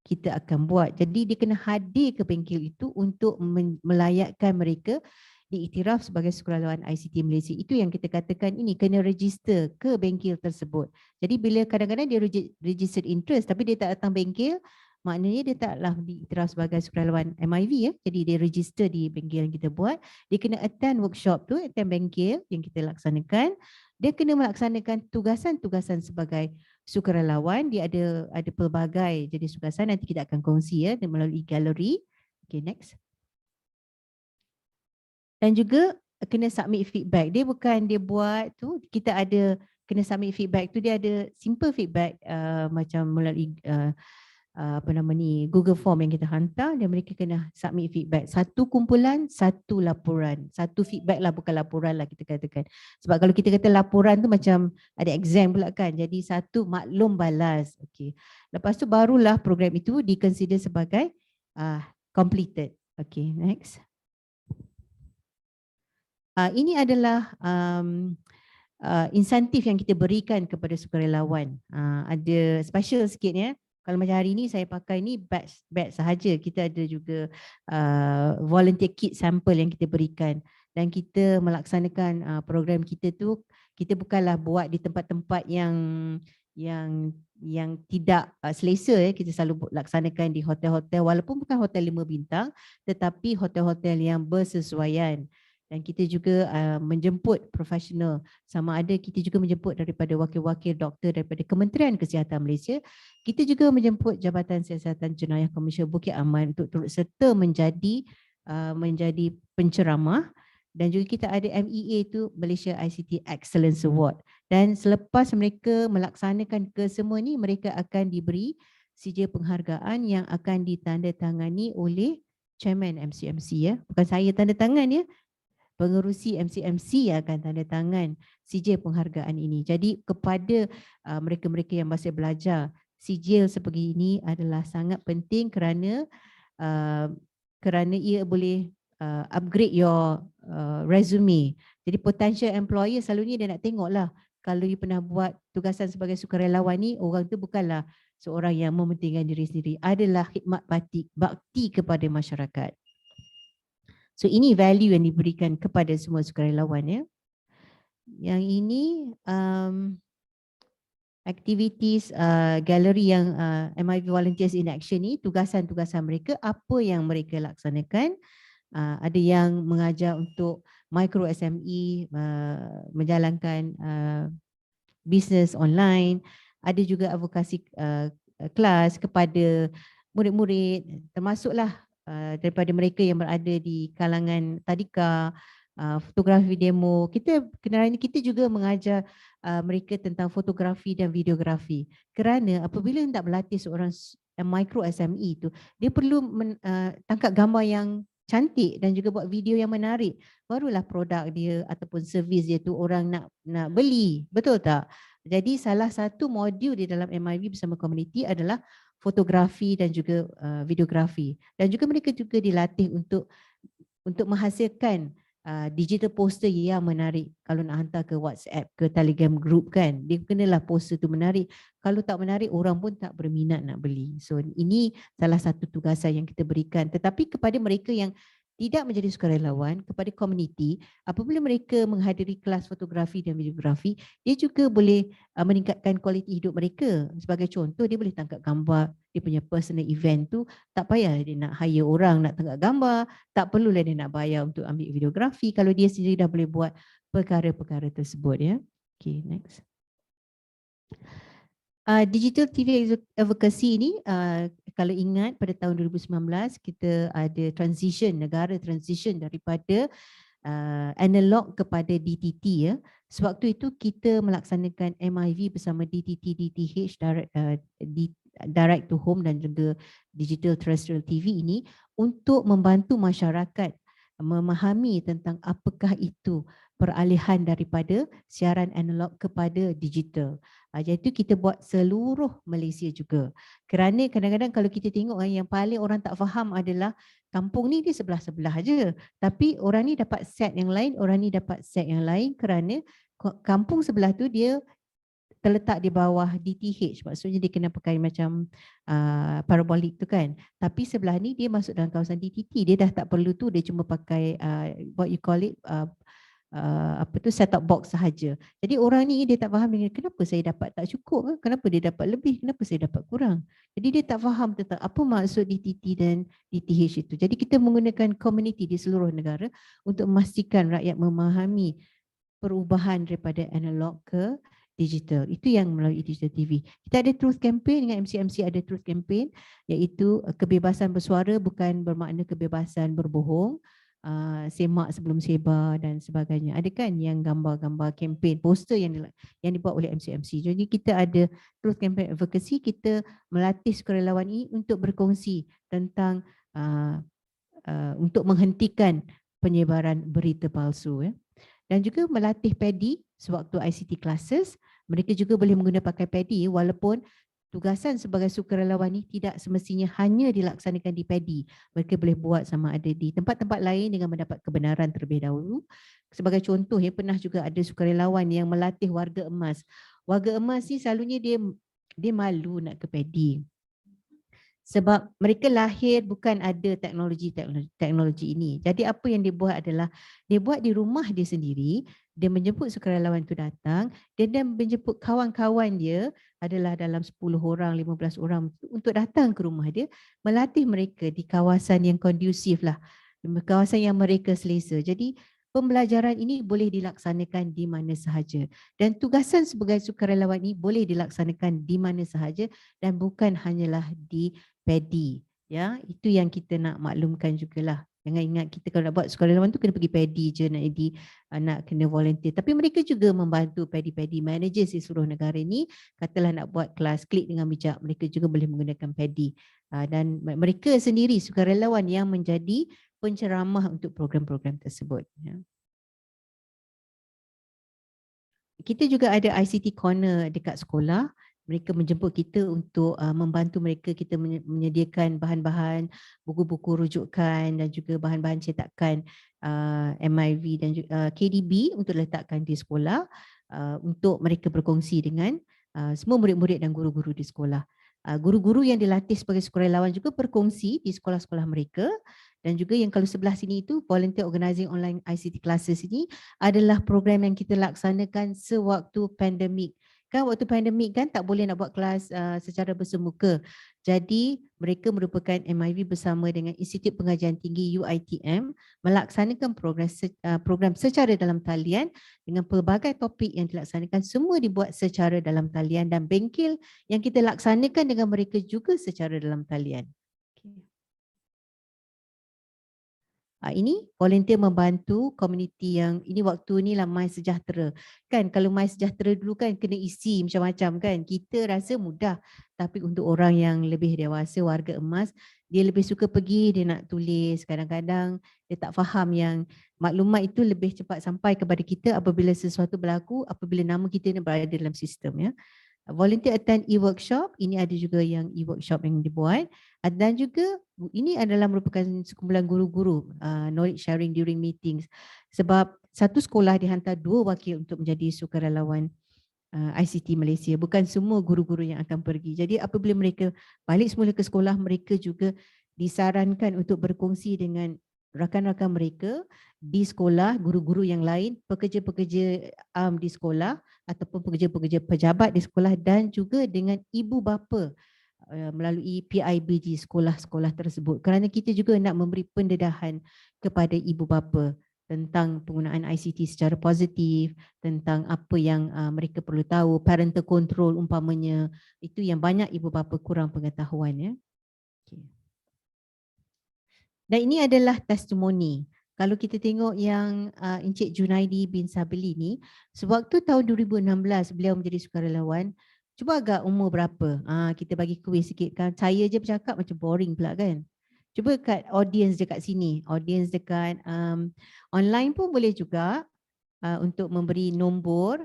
kita akan buat. Jadi dia kena hadir ke bengkel itu untuk melayakkan mereka diiktiraf sebagai sukarelawan ICT Malaysia. Itu yang kita katakan ini kena register ke bengkel tersebut. Jadi bila kadang-kadang dia registered interest tapi dia tak datang bengkel, maknanya dia taklah diiktiraf sebagai sukarelawan MIV ya. Jadi dia register di bengkel yang kita buat. Dia kena attend workshop tu, attend bengkel yang kita laksanakan. Dia kena melaksanakan tugasan-tugasan sebagai sukarelawan. Dia ada pelbagai jenis tugasan, nanti kita akan kongsi ya melalui galeri. Okay, next. Dan juga kena submit feedback. Dia bukan dia buat tu, kita ada kena submit feedback tu, dia ada simple feedback macam melalui apa nama ni, Google Form yang kita hantar, dan mereka kena submit feedback. Satu kumpulan, satu laporan. Satu feedback lah, bukan laporan lah kita katakan. Sebab kalau kita kata laporan tu macam ada exam pula kan. Jadi satu maklum balas. Okay. Lepas tu barulah program itu di-consider sebagai completed. Okay, next. Ini adalah insentif yang kita berikan kepada sukarelawan. Ada special sikit ya. Kalau macam hari ni saya pakai ni batch sahaja. Kita ada juga volunteer kit sampel yang kita berikan, dan kita melaksanakan program kita tu, kita bukanlah buat di tempat-tempat yang tidak selesa ya. Kita selalu laksanakan di hotel-hotel, walaupun bukan hotel 5 bintang, tetapi hotel-hotel yang bersesuaian. Dan kita juga menjemput profesional, sama ada kita juga menjemput daripada wakil-wakil doktor daripada Kementerian Kesihatan Malaysia. Kita juga menjemput Jabatan Siasatan Jenayah Komersial Bukit Aman untuk turut serta menjadi penceramah. Dan juga kita ada MEA tu, Malaysia ICT Excellence Award. Dan selepas mereka melaksanakan kesemua ni, mereka akan diberi sijil penghargaan yang akan ditandatangani oleh Chairman MCMC ya. Bukan saya tanda tangan ya. Pengerusi MCMC akan tanda tangan sijil penghargaan ini. Jadi kepada mereka-mereka yang masih belajar, sijil seperti ini adalah sangat penting kerana ia boleh upgrade your resume. Jadi potential employer selalunya dia nak tengoklah, kalau you pernah buat tugasan sebagai sukarelawan ni, orang tu bukanlah seorang yang mementingkan diri sendiri, adalah khidmat bakti kepada masyarakat. So ini value yang diberikan kepada semua sukarelawan ya. Yang ini activities galeri yang MIV Volunteers in Action ni, tugasan-tugasan mereka, apa yang mereka laksanakan. Ada yang mengajar untuk micro SME, menjalankan bisnes online. Ada juga advokasi kelas kepada murid-murid, termasuklah daripada mereka yang berada di kalangan tadika, fotografi demo. Kita juga mengajar mereka tentang fotografi dan videografi. Kerana apabila hendak berlatih seorang micro SME itu, dia perlu tangkap gambar yang cantik dan juga buat video yang menarik. Barulah produk dia ataupun servis dia tu orang nak beli. Betul tak? Jadi salah satu modul di dalam MIV bersama komuniti adalah fotografi dan juga videografi. Dan juga mereka juga dilatih untuk menghasilkan digital poster yang menarik. Kalau nak hantar ke WhatsApp, ke Telegram group kan, dia kenalah poster tu menarik. Kalau tak menarik, orang pun tak berminat nak beli. So ini salah satu tugasan yang kita berikan. Tetapi kepada mereka yang tidak menjadi sukarelawan, kepada komuniti, apabila mereka menghadiri kelas fotografi dan videografi, dia juga boleh meningkatkan kualiti hidup mereka. Sebagai contoh, dia boleh tangkap gambar dia punya personal event tu, tak payah dia nak hire orang nak tangkap gambar, tak perlulah dia nak bayar untuk ambil videografi kalau dia sendiri dah boleh buat perkara-perkara tersebut ya. Okay, next. Digital TV advocacy ini, kalau ingat pada tahun 2019 kita ada negara transition daripada analog kepada DTT ya. Sewaktu itu kita melaksanakan MIV bersama DTT, DTH, direct to home dan juga digital terrestrial TV ini untuk membantu masyarakat memahami tentang apakah itu peralihan daripada siaran analog kepada digital. Jadi kita buat seluruh Malaysia juga. Kerana kadang-kadang kalau kita tengok yang paling orang tak faham adalah kampung ni dia sebelah-sebelah aja. Tapi orang ni dapat set yang lain, orang ni dapat set yang lain kerana kampung sebelah tu dia terletak di bawah DTH. Maksudnya dia kena pakai macam parabolik tu kan. Tapi sebelah ni dia masuk dalam kawasan DTT. Dia dah tak perlu tu, dia cuma pakai what you call it, set up box sahaja. Jadi orang ni dia tak faham dengan kenapa saya dapat tak cukup, kenapa dia dapat lebih, kenapa saya dapat kurang. Jadi dia tak faham tentang apa maksud DTT dan DTH itu. Jadi kita menggunakan community di seluruh negara untuk memastikan rakyat memahami perubahan daripada analog ke digital. Itu yang melalui digital TV. Kita ada Truth Campaign, dengan MCMC ada Truth Campaign, iaitu kebebasan bersuara bukan bermakna kebebasan berbohong. semak sebelum sebar dan sebagainya. Ada kan yang gambar-gambar kempen, poster yang dibuat oleh MC-MC. Jadi kita ada Truth Campaign Advocacy, kita melatih sukarelawan ini untuk berkongsi tentang untuk menghentikan penyebaran berita palsu. Dan juga melatih PADI sewaktu ICT classes. Mereka juga boleh menggunakan pakai PADI walaupun tugasan sebagai sukarelawan ini tidak semestinya hanya dilaksanakan di PADI. Mereka boleh buat sama ada di tempat-tempat lain dengan mendapat kebenaran terlebih dahulu. Sebagai contoh, pernah juga ada sukarelawan yang melatih warga emas. Warga emas ni selalunya dia malu nak ke PADI. Sebab mereka lahir bukan ada teknologi ini. Jadi apa yang dia buat adalah dia buat di rumah dia sendiri, dia menjemput sukarelawan itu datang dan dia menjemput kawan-kawan dia adalah dalam 10 orang, 15 orang untuk datang ke rumah dia, melatih mereka di kawasan yang kondusif lah, kawasan yang mereka selesa. Jadi pembelajaran ini boleh dilaksanakan di mana sahaja dan tugasan sebagai sukarelawan ini boleh dilaksanakan di mana sahaja dan bukan hanyalah di PADI. Ya, itu yang kita nak maklumkan jugalah. Jangan ingat kita kalau nak buat sukarelawan tu kena pergi PADI je, nak kena volunteer. Tapi mereka juga membantu PADI managers di seluruh negara ni. Katalah nak buat kelas klik dengan bijak, mereka juga boleh menggunakan PADI. Dan mereka sendiri sukarelawan yang menjadi penceramah untuk program-program tersebut. Ya. Kita juga ada ICT Corner dekat sekolah. Mereka menjemput kita untuk membantu mereka. Kita menyediakan bahan-bahan, buku-buku rujukan dan juga bahan-bahan cetakan MIV dan KDB untuk letakkan di sekolah untuk mereka berkongsi dengan semua murid-murid dan guru-guru di sekolah. Guru-guru yang dilatih sebagai sukarelawan juga berkongsi di sekolah-sekolah mereka. Dan juga yang kalau sebelah sini itu Volunteer Organising Online ICT Classes ini adalah program yang kita laksanakan sewaktu pandemik. Kan waktu pandemik kan tak boleh nak buat kelas secara bersemuka. Jadi mereka merupakan MIV bersama dengan Institut Pengajian Tinggi UiTM melaksanakan program secara dalam talian dengan pelbagai topik yang dilaksanakan, semua dibuat secara dalam talian dan bengkel yang kita laksanakan dengan mereka juga secara dalam talian. Ini volunteer membantu komuniti yang ini waktu ni lah My Sejahtera. Kan kalau My Sejahtera dulu kan kena isi macam-macam kan. Kita rasa mudah. Tapi untuk orang yang lebih dewasa, warga emas, dia lebih suka pergi, dia nak tulis. Kadang-kadang dia tak faham yang maklumat itu lebih cepat sampai kepada kita apabila sesuatu berlaku, apabila nama kita ni berada dalam sistem. Ya. Volunteer attend e-workshop, ini ada juga yang e-workshop yang dibuat. Dan juga ini adalah merupakan sekumpulan guru-guru knowledge sharing during meetings. Sebab satu sekolah dihantar 2 wakil untuk menjadi sukarelawan ICT Malaysia. Bukan semua guru-guru yang akan pergi. Jadi apabila mereka balik semula ke sekolah, mereka juga disarankan untuk berkongsi dengan rakan-rakan mereka di sekolah, guru-guru yang lain, pekerja-pekerja di sekolah ataupun pekerja-pekerja pejabat di sekolah dan juga dengan ibu bapa melalui PIBG sekolah-sekolah tersebut. Kerana kita juga nak memberi pendedahan kepada ibu bapa tentang penggunaan ICT secara positif, tentang apa yang mereka perlu tahu, parental control umpamanya, itu yang banyak ibu bapa kurang pengetahuan. Ya. Okay. Dan ini adalah testimoni. Kalau kita tengok yang Encik Junaidi bin Sabili ni, sewaktu tahun 2016 beliau menjadi sukarelawan, cuba agak umur berapa? Kita bagi kuis sikit kan. Saya je bercakap macam boring pula kan. Cuba kat audience dekat sini, audience dekat online pun boleh juga untuk memberi nombor.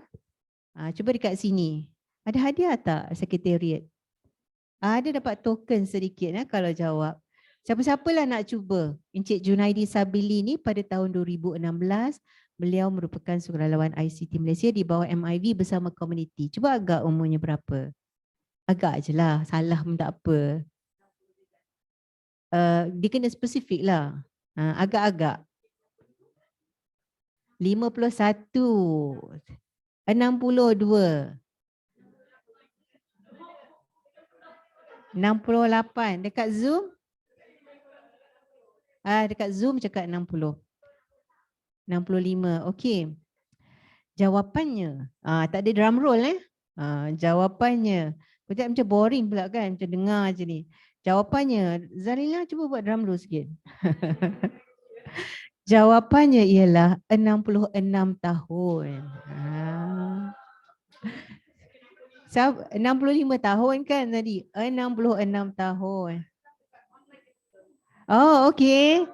Cuba dekat sini. Ada hadiah tak sekretariat? Ada dapat token sedikit kalau jawab. Siapa-siapalah nak cuba. Encik Junaidi Sabili ni pada tahun 2016 beliau merupakan sukarelawan ICT Malaysia di bawah MIV bersama komuniti. Cuba agak umurnya berapa? Agak je lah, salah pun tak apa. Dia kena spesifik lah. Agak-agak. 51. 62. 68. Dekat Zoom? Dekat Zoom cakap 60. 65. Okey. Jawapannya. Tak ada drum roll jawapannya. Macam boring pula kan. Macam dengar je ni. Jawapannya. Zalila cuba buat drum roll sikit. Jawapannya ialah 66 tahun. 65 tahun kan tadi? 66 tahun. Oh, okey.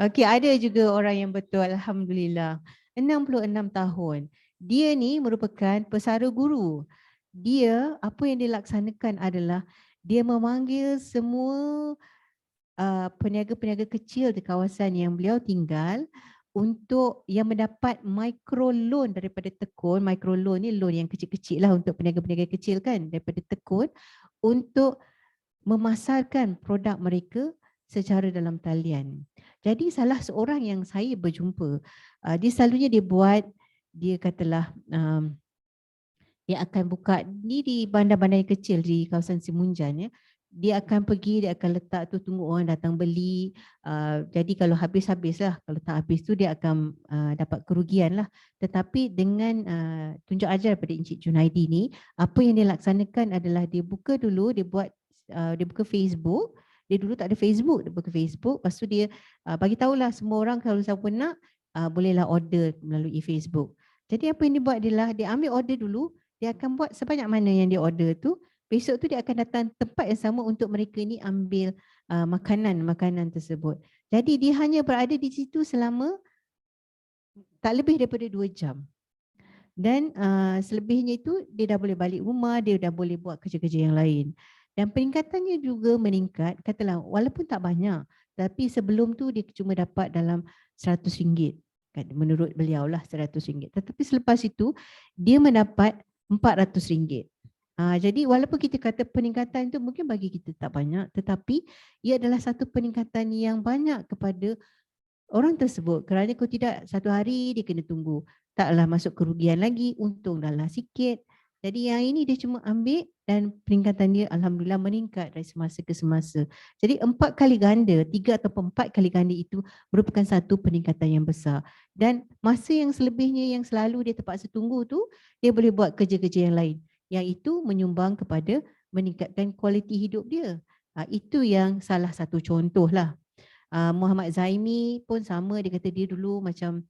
Okey, ada juga orang yang betul, alhamdulillah. 66 tahun. Dia ni merupakan pesara guru. Dia apa yang dia laksanakan adalah dia memanggil semua peniaga-peniaga kecil di kawasan yang beliau tinggal untuk yang mendapat micro loan daripada Tekun. Micro loan ni loan yang kecil-kecil lah untuk peniaga-peniaga kecil kan, daripada Tekun, untuk memasarkan produk mereka secara dalam talian. Jadi salah seorang yang saya berjumpa, dia selalunya dia katalah dia akan buka ni di bandar-bandar yang kecil di kawasan Simunjan ya. Dia akan pergi, dia akan letak tu, tunggu orang datang beli. Jadi kalau habis-habis lah, kalau tak habis tu dia akan dapat kerugian lah. Tetapi dengan tunjuk ajar daripada Encik Junaidi ni, apa yang dia laksanakan adalah dia buka dulu, dia buka Facebook. Dia dulu tak ada Facebook, dia buka Facebook. Lepas tu dia bagi tahulah semua orang kalau siapa nak bolehlah order melalui Facebook. Jadi apa yang dia buat adalah dia ambil order dulu, dia akan buat sebanyak mana yang dia order tu. Besok tu dia akan datang tempat yang sama untuk mereka ni ambil makanan tersebut. Jadi dia hanya berada di situ selama tak lebih daripada 2 jam. Dan selebihnya itu dia dah boleh balik rumah, dia dah boleh buat kerja-kerja yang lain. Dan peningkatannya juga meningkat, katalah walaupun tak banyak, tapi sebelum tu dia cuma dapat dalam RM100. Menurut beliau lah RM100. Tetapi selepas itu dia mendapat RM400. Jadi walaupun kita kata peningkatan itu mungkin bagi kita tak banyak, tetapi ia adalah satu peningkatan yang banyak kepada orang tersebut. Kerana kalau tidak, satu hari dia kena tunggu. Taklah masuk kerugian lagi, untung dah lah sikit. Jadi yang ini dia cuma ambil dan peningkatan dia alhamdulillah meningkat dari semasa ke semasa. Jadi 4 kali ganda, 3 atau 4 kali ganda itu merupakan satu peningkatan yang besar. Dan masa yang selebihnya yang selalu dia terpaksa tunggu tu, dia boleh buat kerja-kerja yang lain. Yang itu menyumbang kepada meningkatkan kualiti hidup dia. Itu yang salah satu contoh lah. Muhammad Zaimi pun sama, dia kata dia dulu macam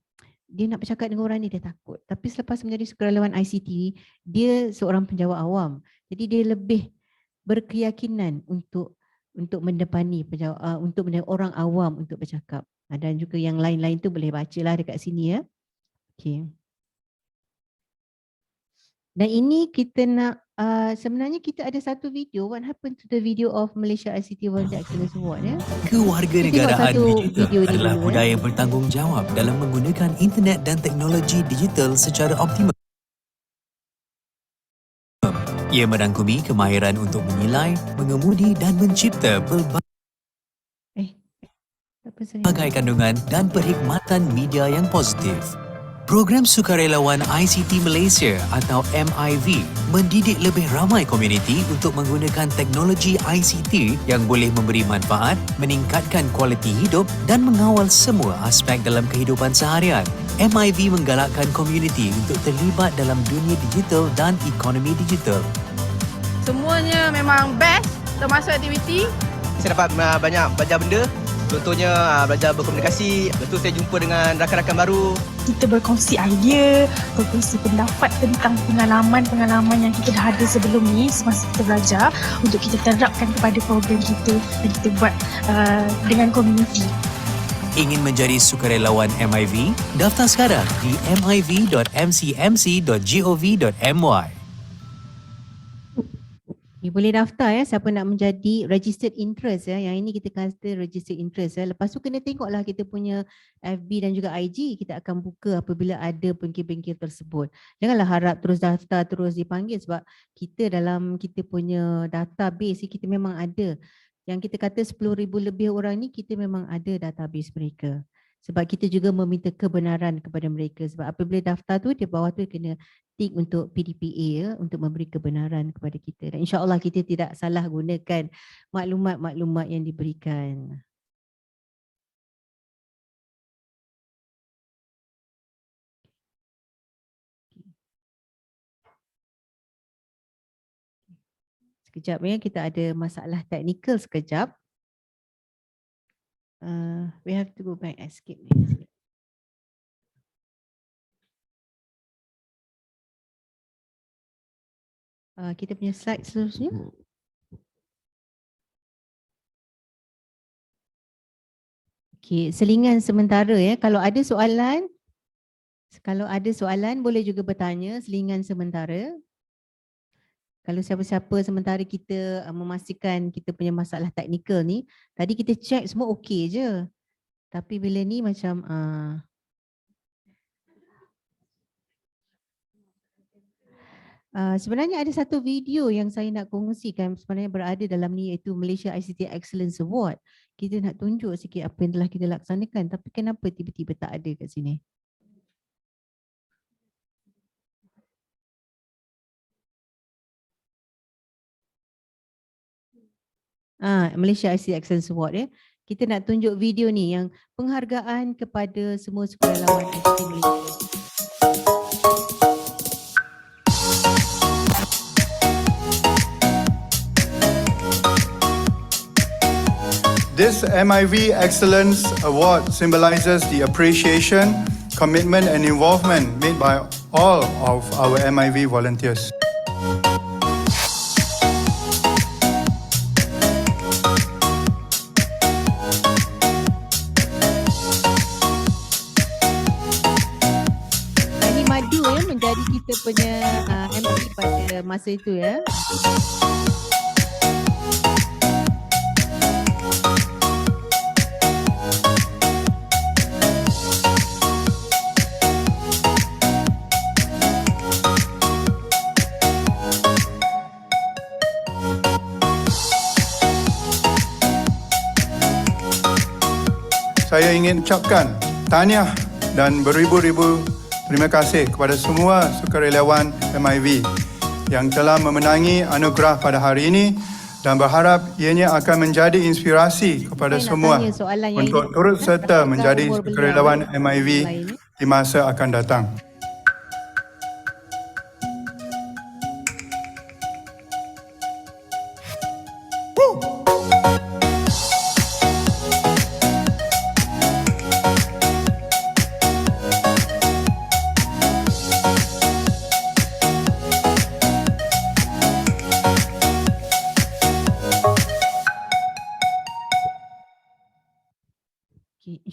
dia nak bercakap dengan orang ni dia takut. Tapi selepas menjadi sukarelawan ICT, dia seorang penjawat awam. Jadi dia lebih berkeyakinan untuk mendepani untuk orang awam untuk bercakap. Dan juga yang lain-lain tu boleh bacalah dekat sini ya. Okey. Dan ini kita nak sebenarnya kita ada satu video, what happened to the video of Malaysia ICT Volunteer Excellence Award ya. Kewarganegaraan digital video ni adalah dulu, budaya bertanggungjawab dalam menggunakan internet dan teknologi digital secara optimum. Ia merangkumi kemahiran untuk menilai, mengemudi dan mencipta berbagai kandungan dan perkhidmatan media yang positif. Program Sukarelawan ICT Malaysia atau MIV mendidik lebih ramai komuniti untuk menggunakan teknologi ICT yang boleh memberi manfaat, meningkatkan kualiti hidup dan mengawal semua aspek dalam kehidupan seharian. MIV menggalakkan komuniti untuk terlibat dalam dunia digital dan ekonomi digital. Semuanya memang best termasuk aktiviti. Saya dapat banyak belajar benda. Contohnya belajar berkomunikasi. Lepas tu saya jumpa dengan rakan-rakan baru. Kita berkongsi idea, berkongsi pendapat tentang pengalaman-pengalaman yang kita dah ada sebelum ni semasa kita belajar untuk kita terapkan kepada program kita dan kita buat dengan komuniti. Ingin menjadi sukarelawan MIV? Daftar sekarang di miv.mcmc.gov.my. Boleh daftar ya, siapa nak menjadi registered interest ya. Yang ini kita kata registered interest ya. Lepas tu kena tengoklah kita punya FB dan juga IG, kita akan buka apabila ada bengkel-bengkel tersebut. Janganlah harap terus daftar, terus dipanggil sebab kita dalam kita punya database kita memang ada. Yang kita kata 10,000 lebih orang ni kita memang ada database mereka. Sebab kita juga meminta kebenaran kepada mereka. Sebab apabila daftar tu, di bawah tu kena tik untuk PDPA ya, untuk memberi kebenaran kepada kita. Dan insya-Allah kita tidak salah gunakan maklumat-maklumat yang diberikan. Sekejap ya, kita ada masalah teknikal sekejap. We have to go back, escape ni. Kita punya slide seterusnya. Okay, selingan sementara ya. Kalau ada soalan boleh juga bertanya selingan sementara. Kalau siapa-siapa sementara kita memastikan kita punya masalah teknikal ni, tadi kita check semua okey je. Tapi bila ni macam sebenarnya ada satu video yang saya nak kongsikan sebenarnya berada dalam ni, iaitu Malaysia ICT Excellence Award. Kita nak tunjuk sikit apa yang telah kita laksanakan, tapi kenapa tiba-tiba tak ada kat sini? Malaysia ICT Excellence Award ya. Kita nak tunjuk video ni yang penghargaan kepada semua sukarelawan ICT Malaysia. This MIV Excellence Award symbolizes the appreciation, commitment and involvement made by all of our MIV volunteers. Ini madu ya menjadi kita punya MIV pada masa itu ya. Saya ingin ucapkan tahniah dan beribu-ribu terima kasih kepada semua sukarelawan MIV yang telah memenangi anugerah pada hari ini dan berharap ianya akan menjadi inspirasi kepada semua untuk turut serta menjadi sukarelawan MIV di masa akan datang.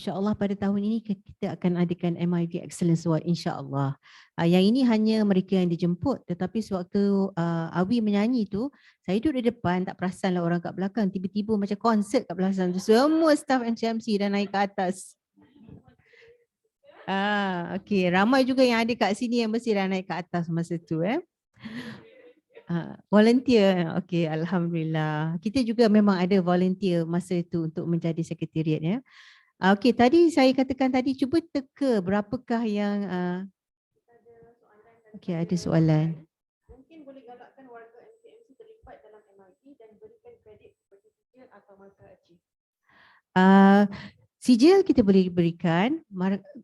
InsyaAllah pada tahun ini kita akan adakan MIV Excellence Award, insyaAllah. Yang ini hanya mereka yang dijemput, tetapi sewaktu Awi menyanyi tu, saya duduk di depan, tak perasan lah orang kat belakang, tiba-tiba macam konsert kat belakang tu, semua staff MCMC dah naik ke atas. Okey, ramai juga yang ada kat sini yang mesti dah naik ke atas masa tu volunteer, okey, alhamdulillah. Kita juga memang ada volunteer masa itu untuk menjadi sekretariat ya. Okey, tadi saya katakan tadi, cuba teka berapakah yang okey, ada soalan. Mungkin boleh galakkan warga MCMC terlibat dalam MIV dan berikan kredit kepada Sijil atau markah achieve. Sijil kita boleh berikan,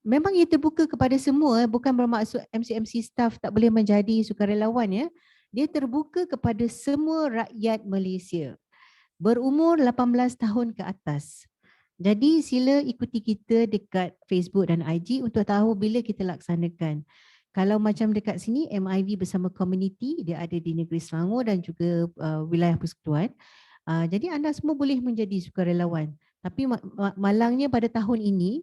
memang ia terbuka kepada semua, bukan bermaksud MCMC staff tak boleh menjadi sukarelawan ya. Dia terbuka kepada semua rakyat Malaysia berumur 18 tahun ke atas. Jadi sila ikuti kita dekat Facebook dan IG untuk tahu bila kita laksanakan. Kalau macam dekat sini MIV bersama komuniti, dia ada di Negeri Selangor dan juga wilayah Persekutuan. Jadi anda semua boleh menjadi sukarelawan. Tapi malangnya pada tahun ini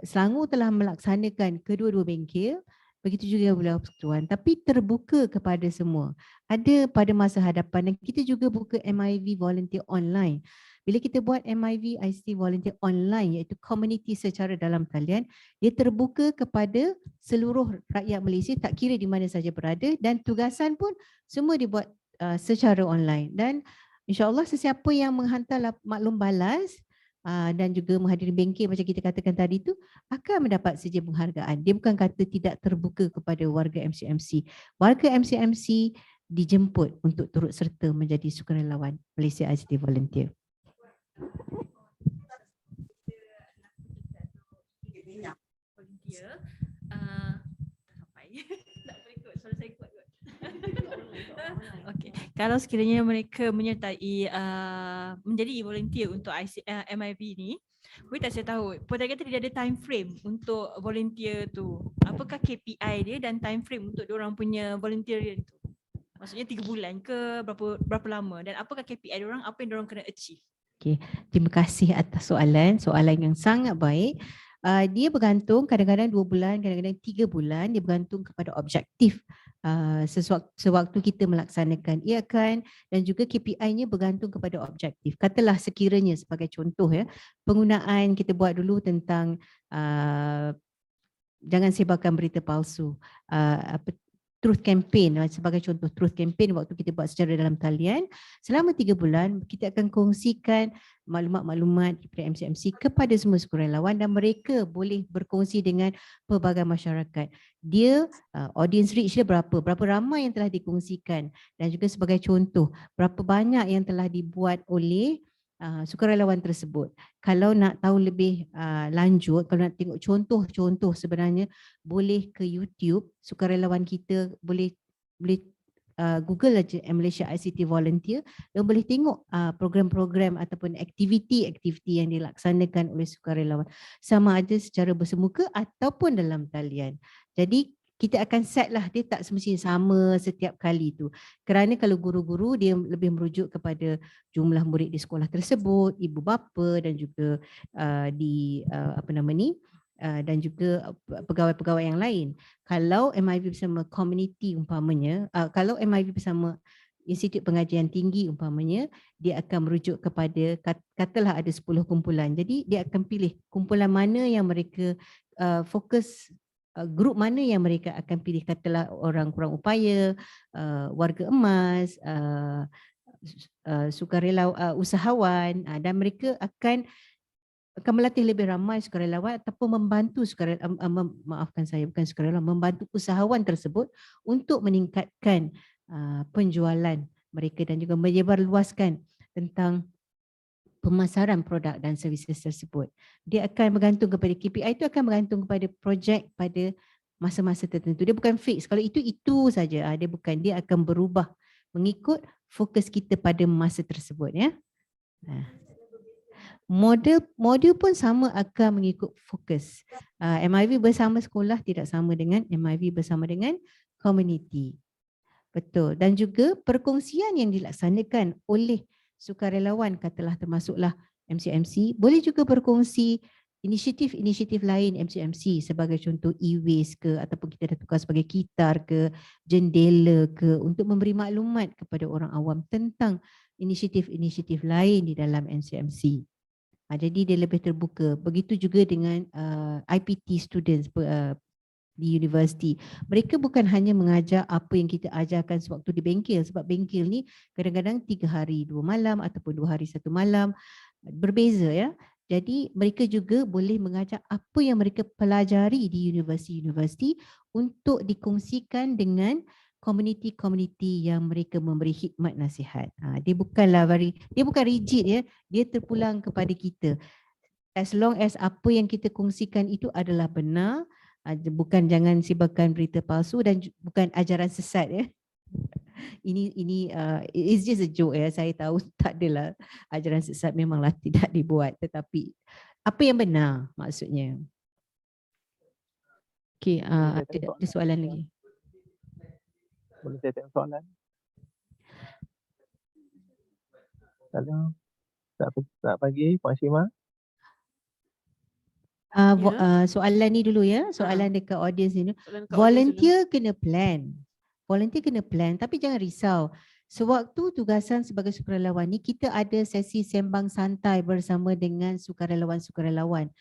Selangor telah melaksanakan kedua-dua bengkel, begitu juga wilayah Persekutuan, tapi terbuka kepada semua. Ada pada masa hadapan dan kita juga buka MIV Volunteer Online. Bila kita buat MIV ICT Volunteer Online, iaitu komuniti secara dalam talian, dia terbuka kepada seluruh rakyat Malaysia, tak kira di mana saja berada, dan tugasan pun semua dibuat secara online. Dan insyaAllah sesiapa yang menghantar maklum balas dan juga menghadiri bengkel macam kita katakan tadi tu akan mendapat sijil penghargaan. Dia bukan kata tidak terbuka kepada warga MCMC. Warga MCMC dijemput untuk turut serta menjadi sukarelawan Malaysia ICT Volunteer. Sampai tak berikut, suara saya kuat kot. Okey. Kalau sekiranya mereka menyertai menjadi volunteer untuk MIV ni, boleh tak saya tahu, Putera kata dia ada time frame untuk volunteer tu. Apakah KPI dia dan time frame untuk diorang punya volunteer tu? Maksudnya 3 bulan ke berapa lama, dan apakah KPI diorang, apa yang diorang kena achieve? Okey, terima kasih atas soalan yang sangat baik. Dia bergantung, kadang-kadang 2 bulan, kadang-kadang 3 bulan, dia bergantung kepada objektif sewaktu kita melaksanakan ia kan, dan juga KPI-nya bergantung kepada objektif. Katalah sekiranya sebagai contoh ya, penggunaan kita buat dulu tentang jangan sebarkan berita palsu. Truth campaign sebagai contoh, truth campaign waktu kita buat secara dalam talian, selama 3 bulan kita akan kongsikan maklumat-maklumat daripada MCMC kepada semua sukarelawan dan mereka boleh berkongsi dengan pelbagai masyarakat. Dia audience reach dia berapa ramai yang telah dikongsikan, dan juga sebagai contoh berapa banyak yang telah dibuat oleh sukarelawan tersebut. Kalau nak tahu lebih lanjut, kalau nak tengok contoh-contoh, sebenarnya boleh ke YouTube, sukarelawan kita boleh Google aja Malaysia ICT Volunteer dan boleh tengok program-program ataupun aktiviti-aktiviti yang dilaksanakan oleh sukarelawan, sama ada secara bersemuka ataupun dalam talian. Jadi kita akan set lah, dia tak semestinya sama setiap kali tu. Kerana kalau guru-guru dia lebih merujuk kepada jumlah murid di sekolah tersebut, ibu bapa dan juga dan juga pegawai-pegawai yang lain. Kalau MIV bersama community umpamanya, kalau MIV bersama Institut Pengajian Tinggi umpamanya, dia akan merujuk kepada, katalah ada 10 kumpulan. Jadi dia akan pilih kumpulan mana yang mereka fokus, grup mana yang mereka akan pilih, katalah orang kurang upaya, warga emas, sukarelawan, usahawan, dan mereka akan melatih lebih ramai sukarelawan ataupun membantu membantu usahawan tersebut untuk meningkatkan penjualan mereka dan juga menyebarluaskan tentang pemasaran produk dan servis tersebut. Dia akan bergantung kepada KPI, itu akan bergantung kepada projek pada masa-masa tertentu. Dia bukan fix. Kalau itu saja, dia bukan, dia akan berubah mengikut fokus kita pada masa tersebut ya. Modul pun sama, akan mengikut fokus. MIV bersama sekolah tidak sama dengan MIV bersama dengan community. Betul. Dan juga perkongsian yang dilaksanakan oleh sukarelawan, katalah termasuklah MCMC, boleh juga berkongsi inisiatif-inisiatif lain MCMC, sebagai contoh e-waste ke, ataupun kita dah tukar sebagai kitar ke, jendela ke, untuk memberi maklumat kepada orang awam tentang inisiatif-inisiatif lain di dalam MCMC. Jadi dia lebih terbuka. Begitu juga dengan IPT students di universiti. Mereka bukan hanya mengajar apa yang kita ajarkan sewaktu di bengkel, sebab bengkel ni kadang-kadang 3 hari 2 malam ataupun 2 hari 1 malam, berbeza ya. Jadi mereka juga boleh mengajar apa yang mereka pelajari di universiti-universiti untuk dikongsikan dengan komuniti-komuniti yang mereka memberi khidmat nasihat. Dia bukan rigid ya, dia terpulang kepada kita. As long as apa yang kita kongsikan itu adalah benar, bukan, jangan sebarkan berita palsu dan bukan ajaran sesat ya. Ini it's just a joke ya. Saya tahu tak adalah ajaran sesat, memanglah tidak dibuat, tetapi apa yang benar maksudnya. Okey, ada soalan lagi. Boleh saya tengok soalan? Kalau tak pagi, Puan Syima. Soalan ni dulu ya, soalan dekat audience ni. Volunteer kena plan. Volunteer kena plan, tapi jangan risau. Sewaktu tugasan sebagai sukarelawan ni, kita ada sesi sembang santai bersama dengan sukarelawan-sukarelawan.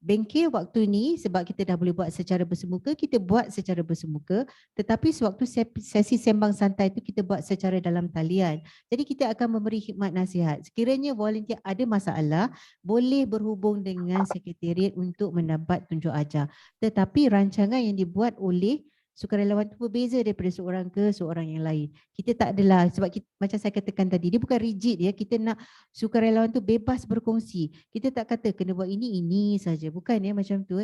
Bengkel waktu ni, sebab kita dah boleh buat secara bersemuka, kita buat secara bersemuka, tetapi sewaktu sesi sembang santai itu kita buat secara dalam talian. Jadi kita akan memberi khidmat nasihat. Sekiranya volunteer ada masalah, boleh berhubung dengan sekretariat untuk mendapat tunjuk ajar. Tetapi rancangan yang dibuat oleh sukarelawan itu berbeza daripada seorang ke seorang yang lain. Kita tak adalah, sebab kita, macam saya katakan tadi, dia bukan rigid ya. Kita nak sukarelawan tu bebas berkongsi. Kita tak kata kena buat ini saja. Bukan ya macam tu.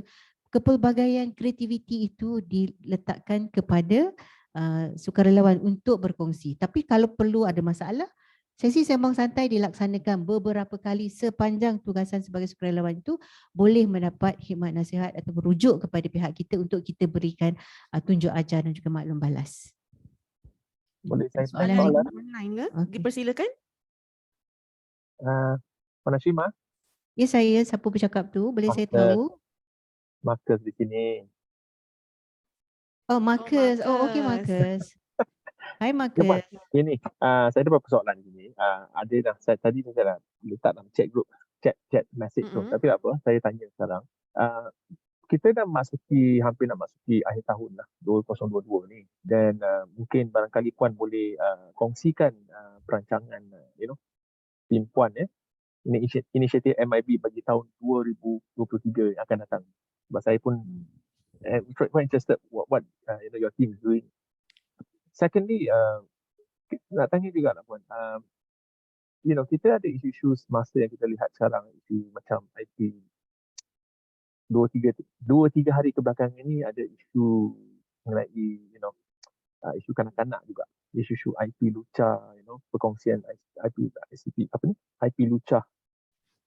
Kepelbagaian kreativiti itu diletakkan kepada sukarelawan untuk berkongsi. Tapi kalau perlu ada masalah, sesi sembang santai dilaksanakan beberapa kali sepanjang tugasan sebagai sukarelawan itu boleh mendapat khidmat nasihat atau merujuk kepada pihak kita untuk kita berikan tunjuk ajar dan juga maklum balas. Boleh saya Soalan tanya lagi? soalan? Online ke? Okey. Dipersilakan. Puan Hashimah, Ya, saya siapa bercakap tu? Boleh saya Marcus. tahu? Marcus di sini. Oh, Marcus. Oh, okey Marcus. Marcus. Hai Ya, Puan. Marcus. Ini, saya ada beberapa soalan sini. Ada dah, tadi saya dah letak dalam chat group, chat message tu. Mm-mm. Tapi tak apa, saya tanya sekarang. Kita dah hampir nak masuki akhir tahun lah, 2022 ni. Dan mungkin barangkali Puan boleh kongsikan perancangan, tim Puan inisiatif MIB bagi tahun 2023 yang akan datang. Sebab saya pun quite interested what your team is doing. Secondly, nak tanya juga lah Puan, kita ada isu-isu semasa yang kita lihat sekarang, isu macam IP. 2-3 hari kebelakangan ini ada isu mengenai isu kanak-kanak juga, isu IP lucah, perkongsian IP IP lucah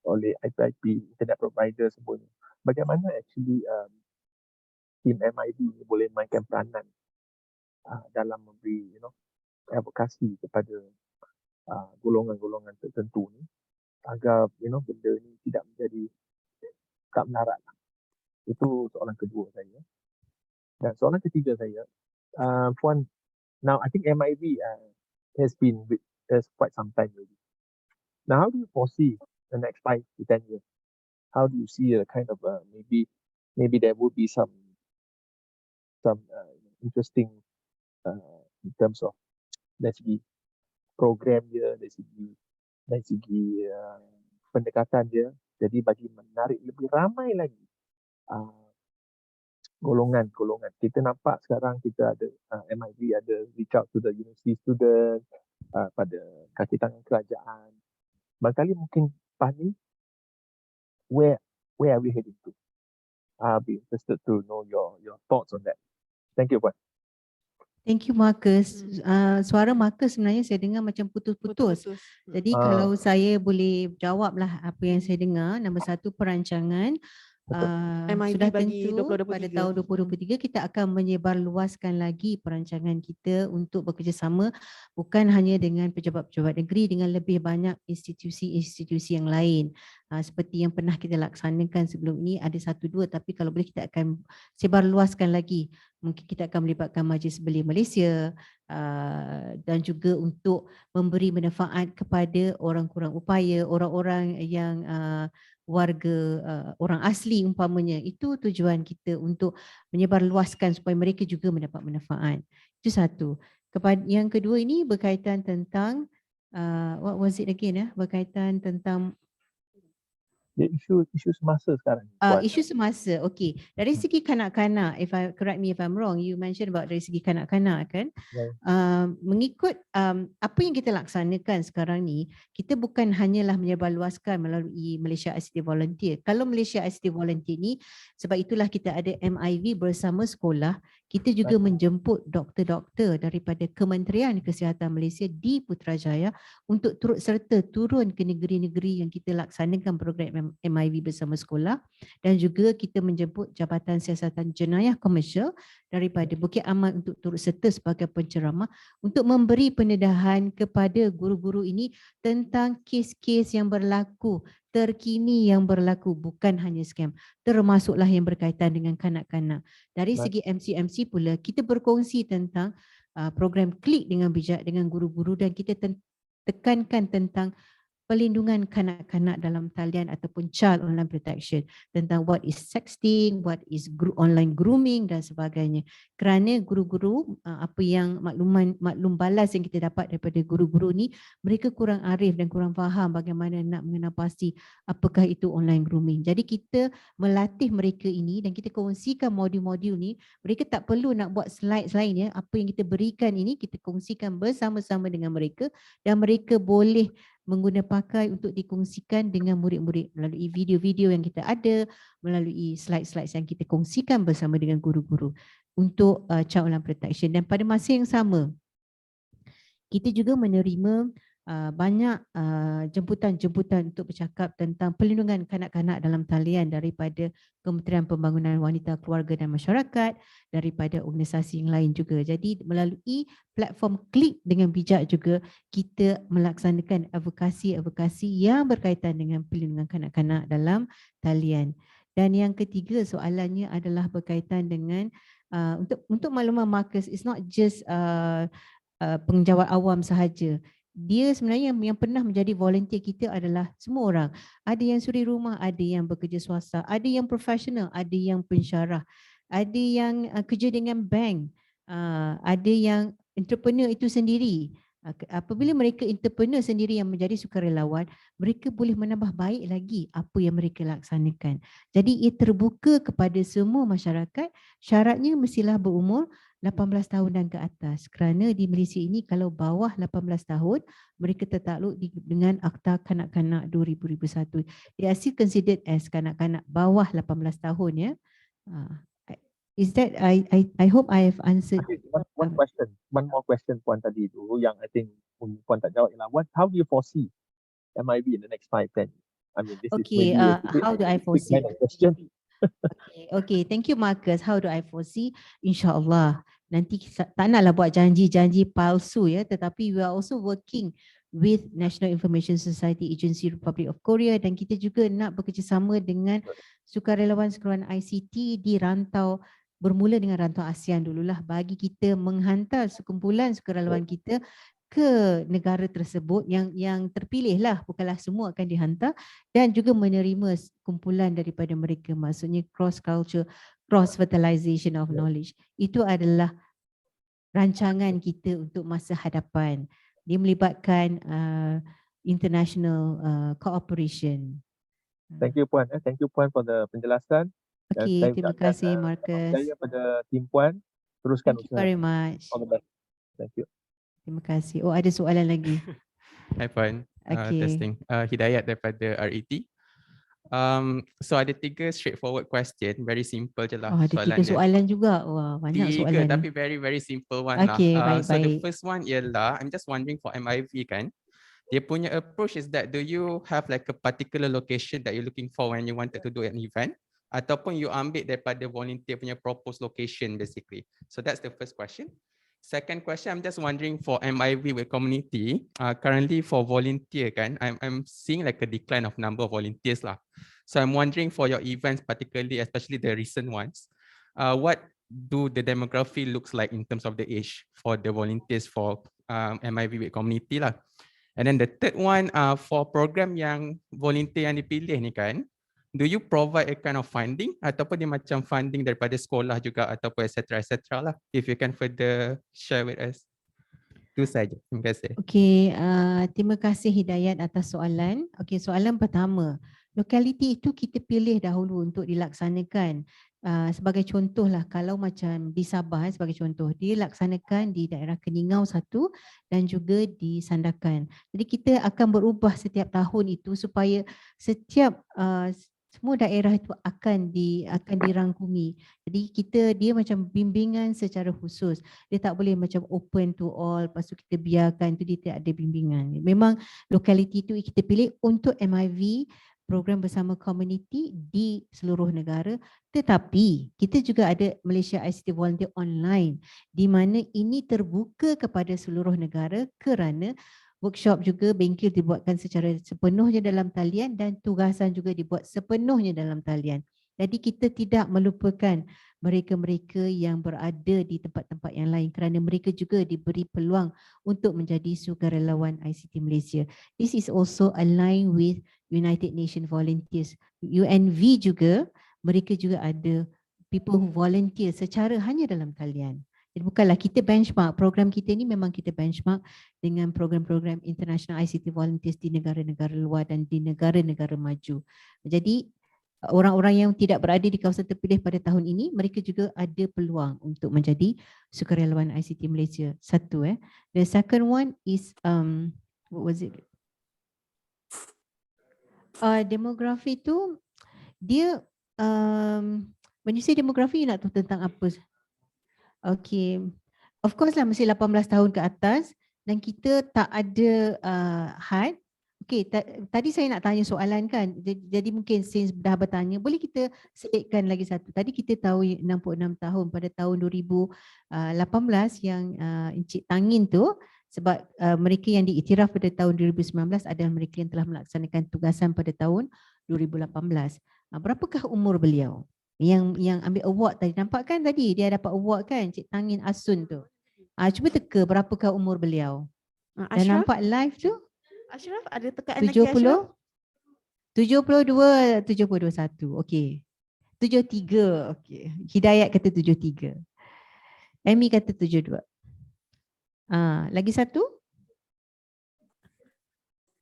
oleh IP internet provider semuanya. Bagaimana actually tim MIB ni boleh mainkan peranan dalam memberi advokasi kepada golongan-golongan tertentu ni agar benda ni tidak menjadi tak melarat. Itu soalan kedua saya. Dan soalan ketiga saya, Puan, now I think MIB has been with us quite some time already. Now, how do you foresee the next 5 to 10 years? How do you see a kind of maybe there will be some interesting in terms of dari segi program dia, dari segi pendekatan dia. Jadi bagi menarik lebih ramai lagi golongan-golongan. Kita nampak sekarang kita ada MIB ada reach out to the university student, pada kaki tangan kerajaan. Barangkali mungkin lepas ni, where are we heading to? I'll be interested to know your thoughts on that. Thank you, Puan. Thank you Marcus. Suara Marcus sebenarnya saya dengar macam putus-putus. Jadi kalau saya boleh jawablah apa yang saya dengar. Nombor satu, perancangan. MIB Sudah bagi tentu 2023. pada tahun 2023 kita akan menyebarluaskan lagi perancangan kita untuk bekerjasama bukan hanya dengan pejabat-pejabat negeri, dengan lebih banyak institusi-institusi yang lain. Seperti yang pernah kita laksanakan sebelum ini, ada 1-2, tapi kalau boleh kita akan sebarluaskan lagi. Mungkin kita akan melibatkan Majlis Belia Malaysia dan juga untuk memberi manfaat kepada orang kurang upaya, orang-orang yang warga orang asli umpamanya. Itu tujuan kita untuk menyebarluaskan supaya mereka juga mendapat manfaat. Itu satu. Yang kedua ini berkaitan tentang what was it again berkaitan tentang isu semasa sekarang. Isu semasa. Okey. Dari segi kanak-kanak, correct me if I'm wrong, you mentioned about dari segi kanak-kanak kan. Mengikut apa yang kita laksanakan sekarang ni, kita bukan hanyalah menyebarluaskan melalui Malaysia ICT Volunteer. Kalau Malaysia ICT Volunteer ni, sebab itulah kita ada MIV bersama sekolah, kita juga menjemput doktor-doktor daripada Kementerian Kesihatan Malaysia di Putrajaya untuk turut serta turun ke negeri-negeri yang kita laksanakan program MIV bersama sekolah, dan juga kita menjemput Jabatan Siasatan Jenayah Komersial daripada Bukit Aman untuk turut serta sebagai penceramah untuk memberi pendedahan kepada guru-guru ini tentang kes-kes yang berlaku terkini yang berlaku, bukan hanya scam, termasuklah yang berkaitan dengan kanak-kanak. Dari segi MC pula, kita berkongsi tentang program Klik dengan Bijak dengan guru-guru, dan kita tekankan tentang pelindungan kanak-kanak dalam talian ataupun child online protection, tentang what is sexting, what is online grooming dan sebagainya. Kerana guru-guru, apa yang maklum balas yang kita dapat daripada guru-guru ni, mereka kurang arif dan kurang faham bagaimana nak mengenal pasti apakah itu online grooming. Jadi kita melatih mereka ini dan kita kongsikan modul-modul ni. Mereka tak perlu nak buat slide lain apa yang kita berikan ini kita kongsikan bersama-sama dengan mereka, dan mereka boleh mengguna pakai untuk dikongsikan dengan murid-murid melalui video-video yang kita ada, melalui slide-slide yang kita kongsikan bersama dengan guru-guru. untuk child online protection. Dan pada masa yang sama, kita juga menerima banyak jemputan-jemputan untuk bercakap tentang perlindungan kanak-kanak dalam talian daripada Kementerian Pembangunan Wanita, Keluarga dan Masyarakat, daripada organisasi yang lain juga. Jadi melalui platform Klik dengan Bijak juga kita melaksanakan advokasi yang berkaitan dengan perlindungan kanak-kanak dalam talian. Dan yang ketiga soalannya adalah berkaitan dengan untuk makluman Marcus, it's not just penjawat awam sahaja. Dia sebenarnya yang pernah menjadi volunteer kita adalah semua orang. Ada yang suri rumah, ada yang bekerja swasta, ada yang profesional, ada yang pensyarah, ada yang kerja dengan bank, ada yang entrepreneur itu sendiri. Apabila mereka entrepreneur sendiri yang menjadi sukarelawan, mereka boleh menambah baik lagi apa yang mereka laksanakan. Jadi ia terbuka kepada semua masyarakat, syaratnya mestilah berumur 18 tahun dan ke atas, kerana di Malaysia ini kalau bawah 18 tahun mereka tertakluk dengan Akta Kanak-Kanak 2001. They are still considered as kanak-kanak bawah 18 tahun ya. Is that I hope I have answered. One question, one more question Puan tadi tu yang I think Puan tak jawab ialah how do you foresee MIV in the next 5-10 years? I mean, this Okay, is maybe how do I quick foresee? kind of question. Okay, thank you Marcus. How do I foresee? InsyaAllah nanti tak naklah buat janji-janji palsu ya, tetapi we are also working with National Information Society Agency Republic of Korea, dan kita juga nak bekerjasama dengan sukarelawan-sukarelawan ICT di rantau, bermula dengan rantau ASEAN dululah, bagi kita menghantar sekumpulan sukarelawan kita ke negara tersebut yang terpilih lah, bukanlah semua akan dihantar, dan juga menerima kumpulan daripada mereka, maksudnya cross culture, cross fertilization of knowledge. Itu adalah rancangan kita untuk masa hadapan. Dia melibatkan international cooperation. Thank you Puan, thank you Puan for the penjelasan. Okay, terima kasih Marcus. Saya pada tim Puan, teruskan Thank you very much. All the best. Thank you. Terima kasih. Oh, ada soalan lagi. Hai Puan, Okay. testing. Hidayat daripada RET. So ada 3 straightforward question, very simple je lah Oh, ada 3 soalan juga. Wah, banyak 3 soalan tapi ni. very simple one Okay, lah. So the baik-baik. first one ialah, I'm just wondering for MIV kan, dia punya approach is that do you have like a particular location that you're looking for when you wanted to do an event? Ataupun you ambil daripada volunteer punya proposed location basically. So that's the first question. Second question, I'm just wondering for MIV with community, currently for volunteer kan, I'm seeing like a decline of number of volunteers lah. So I'm wondering for your events, particularly, especially the recent ones, what do the demography looks like in terms of the age for the volunteers for MIV with community lah. And then the third one, for program yang volunteer yang dipilih ni kan, do you provide a kind of funding ataupun dia macam funding daripada sekolah juga ataupun etc lah, if you can further share with us. Itu saja. Terima kasih. Okey, terima kasih Hidayat atas soalan. Okey, soalan pertama, lokaliti itu kita pilih dahulu untuk dilaksanakan. Sebagai contoh lah, kalau macam di Sabah sebagai contoh, dilaksanakan di daerah Keningau satu dan juga di Sandakan. Jadi kita akan berubah setiap tahun itu supaya setiap semua daerah itu akan dirangkumi. Jadi dia macam bimbingan secara khusus. Dia tak boleh macam open to all, lepas tu kita biarkan tu dia tak ada bimbingan. Memang lokaliti itu kita pilih untuk MIV, program bersama komuniti di seluruh negara, tetapi kita juga ada Malaysia ICT Volunteer Online di mana ini terbuka kepada seluruh negara kerana workshop juga bengkel dibuatkan secara sepenuhnya dalam talian dan tugasan juga dibuat sepenuhnya dalam talian. Jadi kita tidak melupakan mereka-mereka yang berada di tempat-tempat yang lain kerana mereka juga diberi peluang untuk menjadi sukarelawan ICT Malaysia. This is also aligned with United Nations Volunteers. UNV juga, mereka juga ada people who volunteer secara hanya dalam talian. Jadi bukanlah kita benchmark, program kita ni memang kita benchmark dengan program-program international ICT volunteers di negara-negara luar dan di negara-negara maju. Jadi orang-orang yang tidak berada di kawasan terpilih pada tahun ini, mereka juga ada peluang untuk menjadi sukarelawan ICT Malaysia. Satu The second one is what was it? Demografi tu dia when you say demografi, you nak tahu tentang apa? Okay. Of course lah mesti 18 tahun ke atas dan kita tak ada had. Okay, tadi saya nak tanya soalan kan. Jadi mungkin since dah bertanya, boleh kita selitkan lagi satu. Tadi kita tahu 66 tahun pada tahun 2018 yang Encik Tangin tu, sebab mereka yang diiktiraf pada tahun 2019 adalah mereka yang telah melaksanakan tugasan pada tahun 2018. Berapakah umur beliau? Yang ambil award tadi, nampak kan tadi dia dapat award kan, Cik Tangin Asun tu. Cuba teka berapakah umur beliau. Dan Ashraf? nampak live tu Ashraf ada tekaan lagi Ashraf? 70, 72, 71. Okey. 73. Okey. Hidayat kata 73. Amy kata 72. Lagi satu?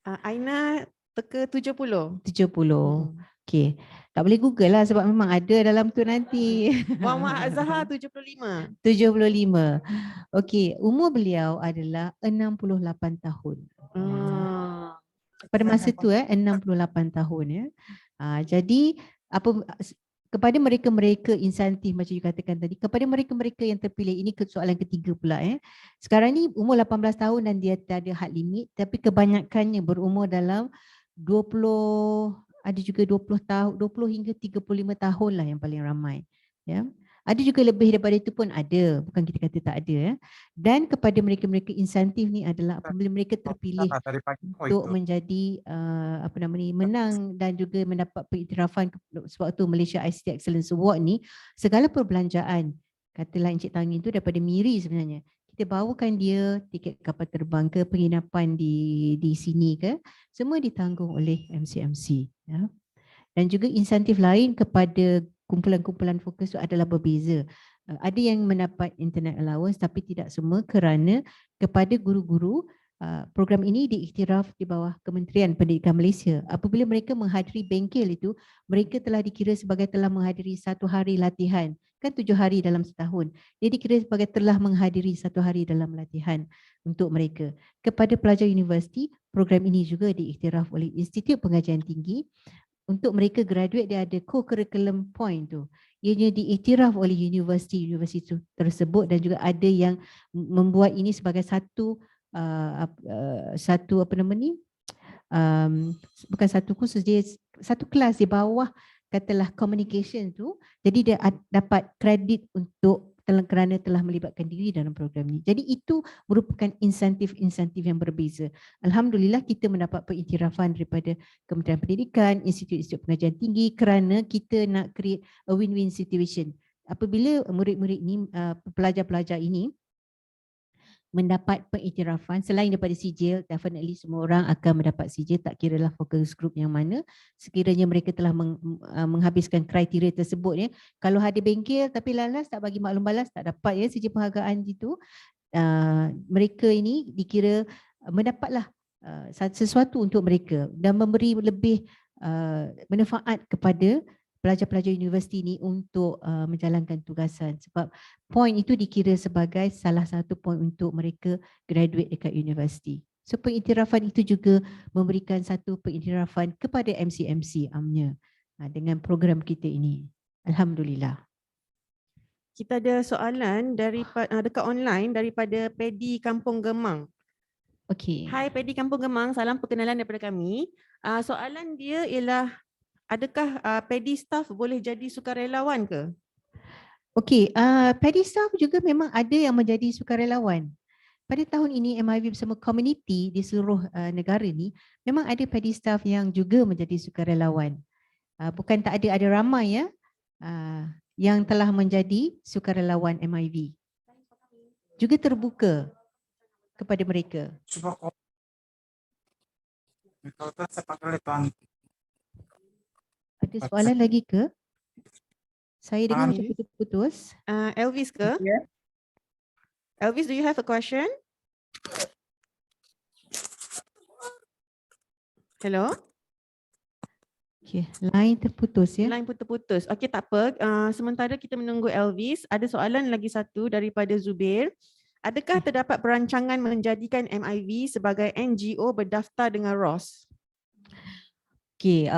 Aina teka 70. 70. Okey. Tak boleh Google lah sebab memang ada dalam tu nanti. Muhammad Azhar 75. 75. Okey, umur beliau adalah 68 tahun. Pada masa tu 68 tahun ya. Jadi apa kepada mereka-mereka insentif macam you katakan tadi, kepada mereka-mereka yang terpilih, ini soalan ketiga pula Sekarang ni umur 18 tahun dan dia tak ada had limit, tapi kebanyakannya berumur dalam 20, ada juga 20 tahun, 20 hingga 35 tahun lah yang paling ramai. Ya. Ada juga lebih daripada itu pun ada, bukan kita kata tak ada. Dan kepada mereka-mereka insentif ni adalah apabila mereka terpilih untuk menjadi menang dan juga mendapat pengiktirafan sebab tu Malaysia ICT Excellence Award ni, segala perbelanjaan, katalah Encik Tangin tu daripada Miri sebenarnya. Kita bawakan dia tiket kapal terbang ke, penginapan di sini ke, semua ditanggung oleh MCMC. Ya. Dan juga insentif lain kepada kumpulan-kumpulan fokus itu adalah berbeza. Ada yang mendapat internet allowance tapi tidak semua, kerana kepada guru-guru program ini diiktiraf di bawah Kementerian Pendidikan Malaysia. Apabila mereka menghadiri bengkel itu, mereka telah dikira sebagai telah menghadiri 1 hari latihan. Kan 7 hari dalam setahun. Dia dikira sebagai telah menghadiri 1 hari dalam latihan untuk mereka. Kepada pelajar universiti, program ini juga diiktiraf oleh Institut Pengajian Tinggi. Untuk mereka graduate, dia ada co-curriculum point tu. Ianya diiktiraf oleh universiti tersebut, dan juga ada yang membuat ini sebagai satu bukan satu khusus, dia satu kelas di bawah katalah communication tu. Jadi dia dapat kredit untuk kerana telah melibatkan diri dalam program ini. Jadi itu merupakan insentif-insentif yang berbeza. Alhamdulillah kita mendapat pengiktirafan daripada Kementerian Pendidikan, Institut-Institut Pengajian Tinggi, kerana kita nak create a win-win situation. Apabila murid-murid ini, pelajar-pelajar ini mendapat pengiktirafan, selain daripada sijil, definitely semua orang akan mendapat sijil, tak kiralah focus group yang mana, sekiranya mereka telah menghabiskan kriteria tersebut. Kalau ada bengkel tapi lalas, tak bagi maklum balas, tak dapat sijil penghargaan itu, mereka ini dikira mendapatlah sesuatu untuk mereka dan memberi lebih manfaat kepada pelajar-pelajar universiti ini untuk menjalankan tugasan, sebab poin itu dikira sebagai salah satu poin untuk mereka graduate dekat universiti. So pengiktirafan itu juga memberikan satu pengiktirafan kepada MCMC amnya dengan program kita ini. Alhamdulillah. Kita ada soalan dekat online daripada Pedi Kampung Gemang. Okey. Hai Pedi Kampung Gemang, salam perkenalan daripada kami. Soalan dia ialah, adakah pedi staff boleh jadi sukarelawan ke? Okey, pedi staff juga memang ada yang menjadi sukarelawan. Pada tahun ini MIV bersama komuniti di seluruh negara ni memang ada pedi staff yang juga menjadi sukarelawan. Bukan tak ada ramai yang telah menjadi sukarelawan MIV. Juga terbuka kepada mereka. Ada soalan lagi ke? Saya dengar macam putus-putus. Elvis ke? Yeah. Elvis, do you have a question? Hello? Okay, line terputus ya. Line putus-putus. Okey, tak apa. Sementara kita menunggu Elvis, ada soalan lagi satu daripada Zubir. Adakah terdapat perancangan menjadikan MIV sebagai NGO berdaftar dengan ROS? Okey,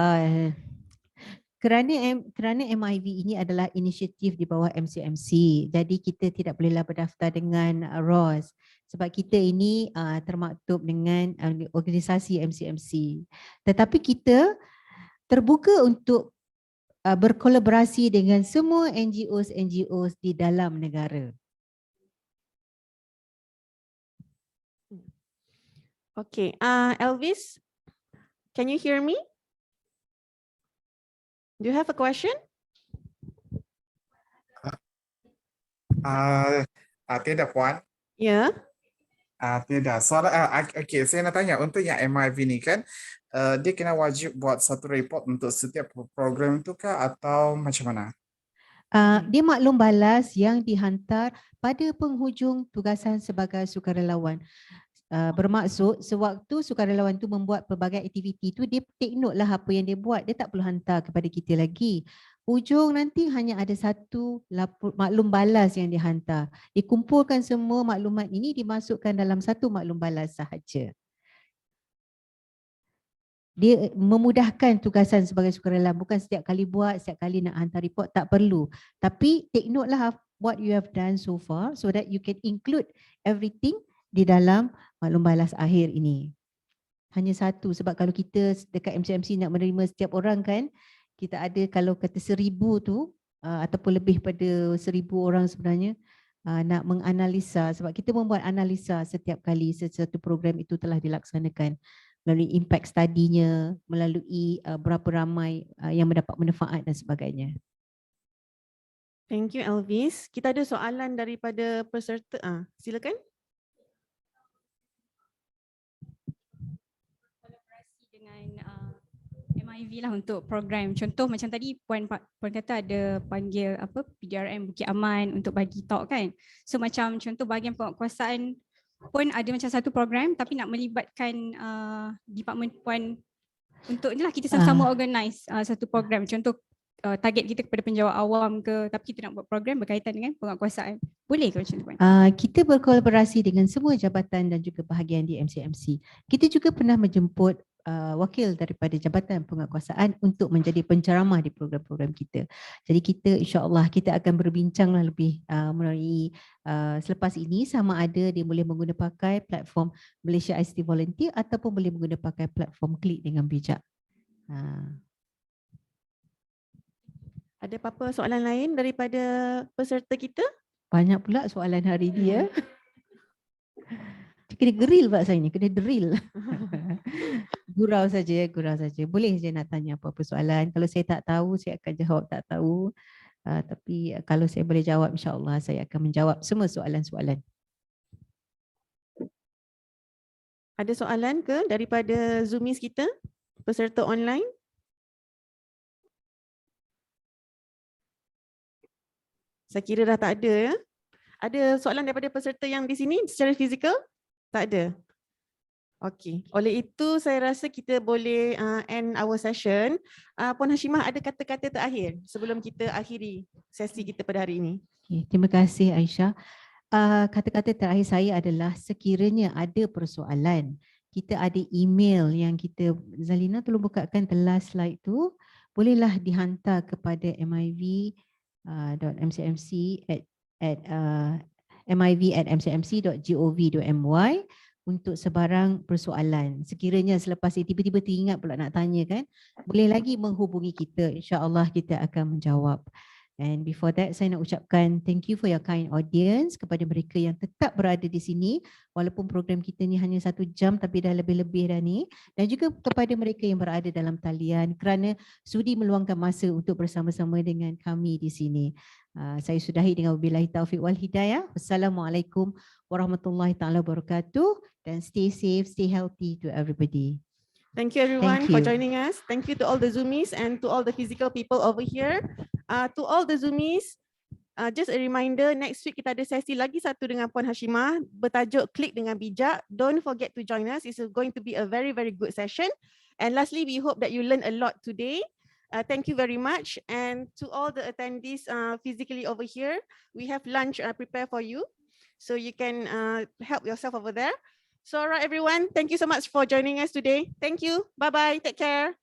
Kerana MIV ini adalah inisiatif di bawah MCMC, jadi kita tidak bolehlah berdaftar dengan ROS sebab kita ini termaktub dengan organisasi MCMC. Tetapi kita terbuka untuk berkolaborasi dengan semua NGOs di dalam negara. Okay, Elvis, can you hear me? Do you have a question? Tidak Puan. Ya. Tidak. Soalan, okay, saya nak tanya untuk yang MIV ni kan, dia kena wajib buat satu report untuk setiap program itu kah atau macam mana? Dia maklum balas yang dihantar pada penghujung tugasan sebagai sukarelawan. Bermaksud sewaktu sukarelawan tu membuat pelbagai aktiviti tu, dia take note lah apa yang dia buat, dia tak perlu hantar kepada kita lagi. Ujung nanti hanya ada satu maklum balas yang dihantar. Dikumpulkan semua maklumat ini dimasukkan dalam satu maklum balas sahaja. Dia memudahkan tugasan sebagai sukarelawan, bukan setiap kali buat, setiap kali nak hantar report, tak perlu. Tapi take note lah what you have done so far so that you can include everything di dalam maklum balas akhir ini. Hanya satu, sebab kalau kita dekat MCMC nak menerima setiap orang kan, kita ada kalau kata 1,000 tu ataupun lebih pada 1,000 orang sebenarnya nak menganalisa, sebab kita membuat analisa setiap kali sesuatu program itu telah dilaksanakan melalui impact studinya, melalui berapa ramai yang mendapat manfaat dan sebagainya. Thank you Elvis. Kita ada soalan daripada peserta. Silakan. MIV lah untuk program. Contoh macam tadi Puan kata ada panggil apa PDRM Bukit Aman untuk bagi talk kan. So macam contoh bahagian penguatkuasaan pun ada macam satu program tapi nak melibatkan department Puan untuk inilah kita sama-sama organize satu program. Contoh target kita kepada penjawat awam ke, tapi kita nak buat program berkaitan dengan penguatkuasaan. Boleh ke macam tu Puan? Kita berkolaborasi dengan semua jabatan dan juga bahagian di MCMC. Kita juga pernah menjemput wakil daripada Jabatan Penguatkuasaan untuk menjadi penceramah di program-program kita. Jadi kita insya-Allah kita akan berbincanglah lebih melalui selepas ini sama ada dia boleh menggunakan pakai platform Malaysia ICT Volunteer ataupun boleh menggunakan pakai platform Klik dengan Bijak. Ada apa-apa soalan lain daripada peserta kita? Banyak pula soalan hari ni ya. Kena grill Pak saya ni, kena drill. Gurau saja, gurau saja. Boleh je nak tanya apa-apa soalan. Kalau saya tak tahu, saya akan jawab tak tahu. Tapi kalau saya boleh jawab, insya-Allah saya akan menjawab semua soalan-soalan. Ada soalan ke daripada Zoomies kita? Peserta online? Saya kira dah tak ada ya. Ada soalan daripada peserta yang di sini secara fizikal? Tak ada. Okey. Oleh itu saya rasa kita boleh end our session. Puan Hashimah ada kata-kata terakhir sebelum kita akhiri sesi kita pada hari ini. Okay, terima kasih Aisyah. Kata-kata terakhir saya adalah sekiranya ada persoalan, kita ada email yang kita, Zalina tolong bukakan the last slide tu, bolehlah dihantar kepada miv@mcmc.gov.my untuk sebarang persoalan. Sekiranya selepas ini tiba-tiba teringat pula nak tanya kan, boleh lagi menghubungi kita. InsyaAllah kita akan menjawab. And before that, saya nak ucapkan thank you for your kind audience kepada mereka yang tetap berada di sini walaupun program kita ni hanya 1 jam tapi dah lebih-lebih dah ni, dan juga kepada mereka yang berada dalam talian kerana sudi meluangkan masa untuk bersama-sama dengan kami di sini. Saya sudahi dengan wabillahi taufiq wal hidayah. Wassalamualaikum warahmatullahi taala wabarakatuh, dan stay safe, stay healthy to everybody. Thank you everyone for joining us. Thank you to all the Zoomies and to all the physical people over here. To all the Zoomies, just a reminder, next week kita ada sesi lagi satu dengan Puan Hashimah bertajuk Klik dengan Bijak. Don't forget to join us. It's going to be a very, very good session. And lastly, we hope that you learn a lot today. Thank you very much. And to all the attendees physically over here, we have lunch prepared for you. So you can help yourself over there. So all right, everyone, thank you so much for joining us today. Thank you. Bye-bye. Take care.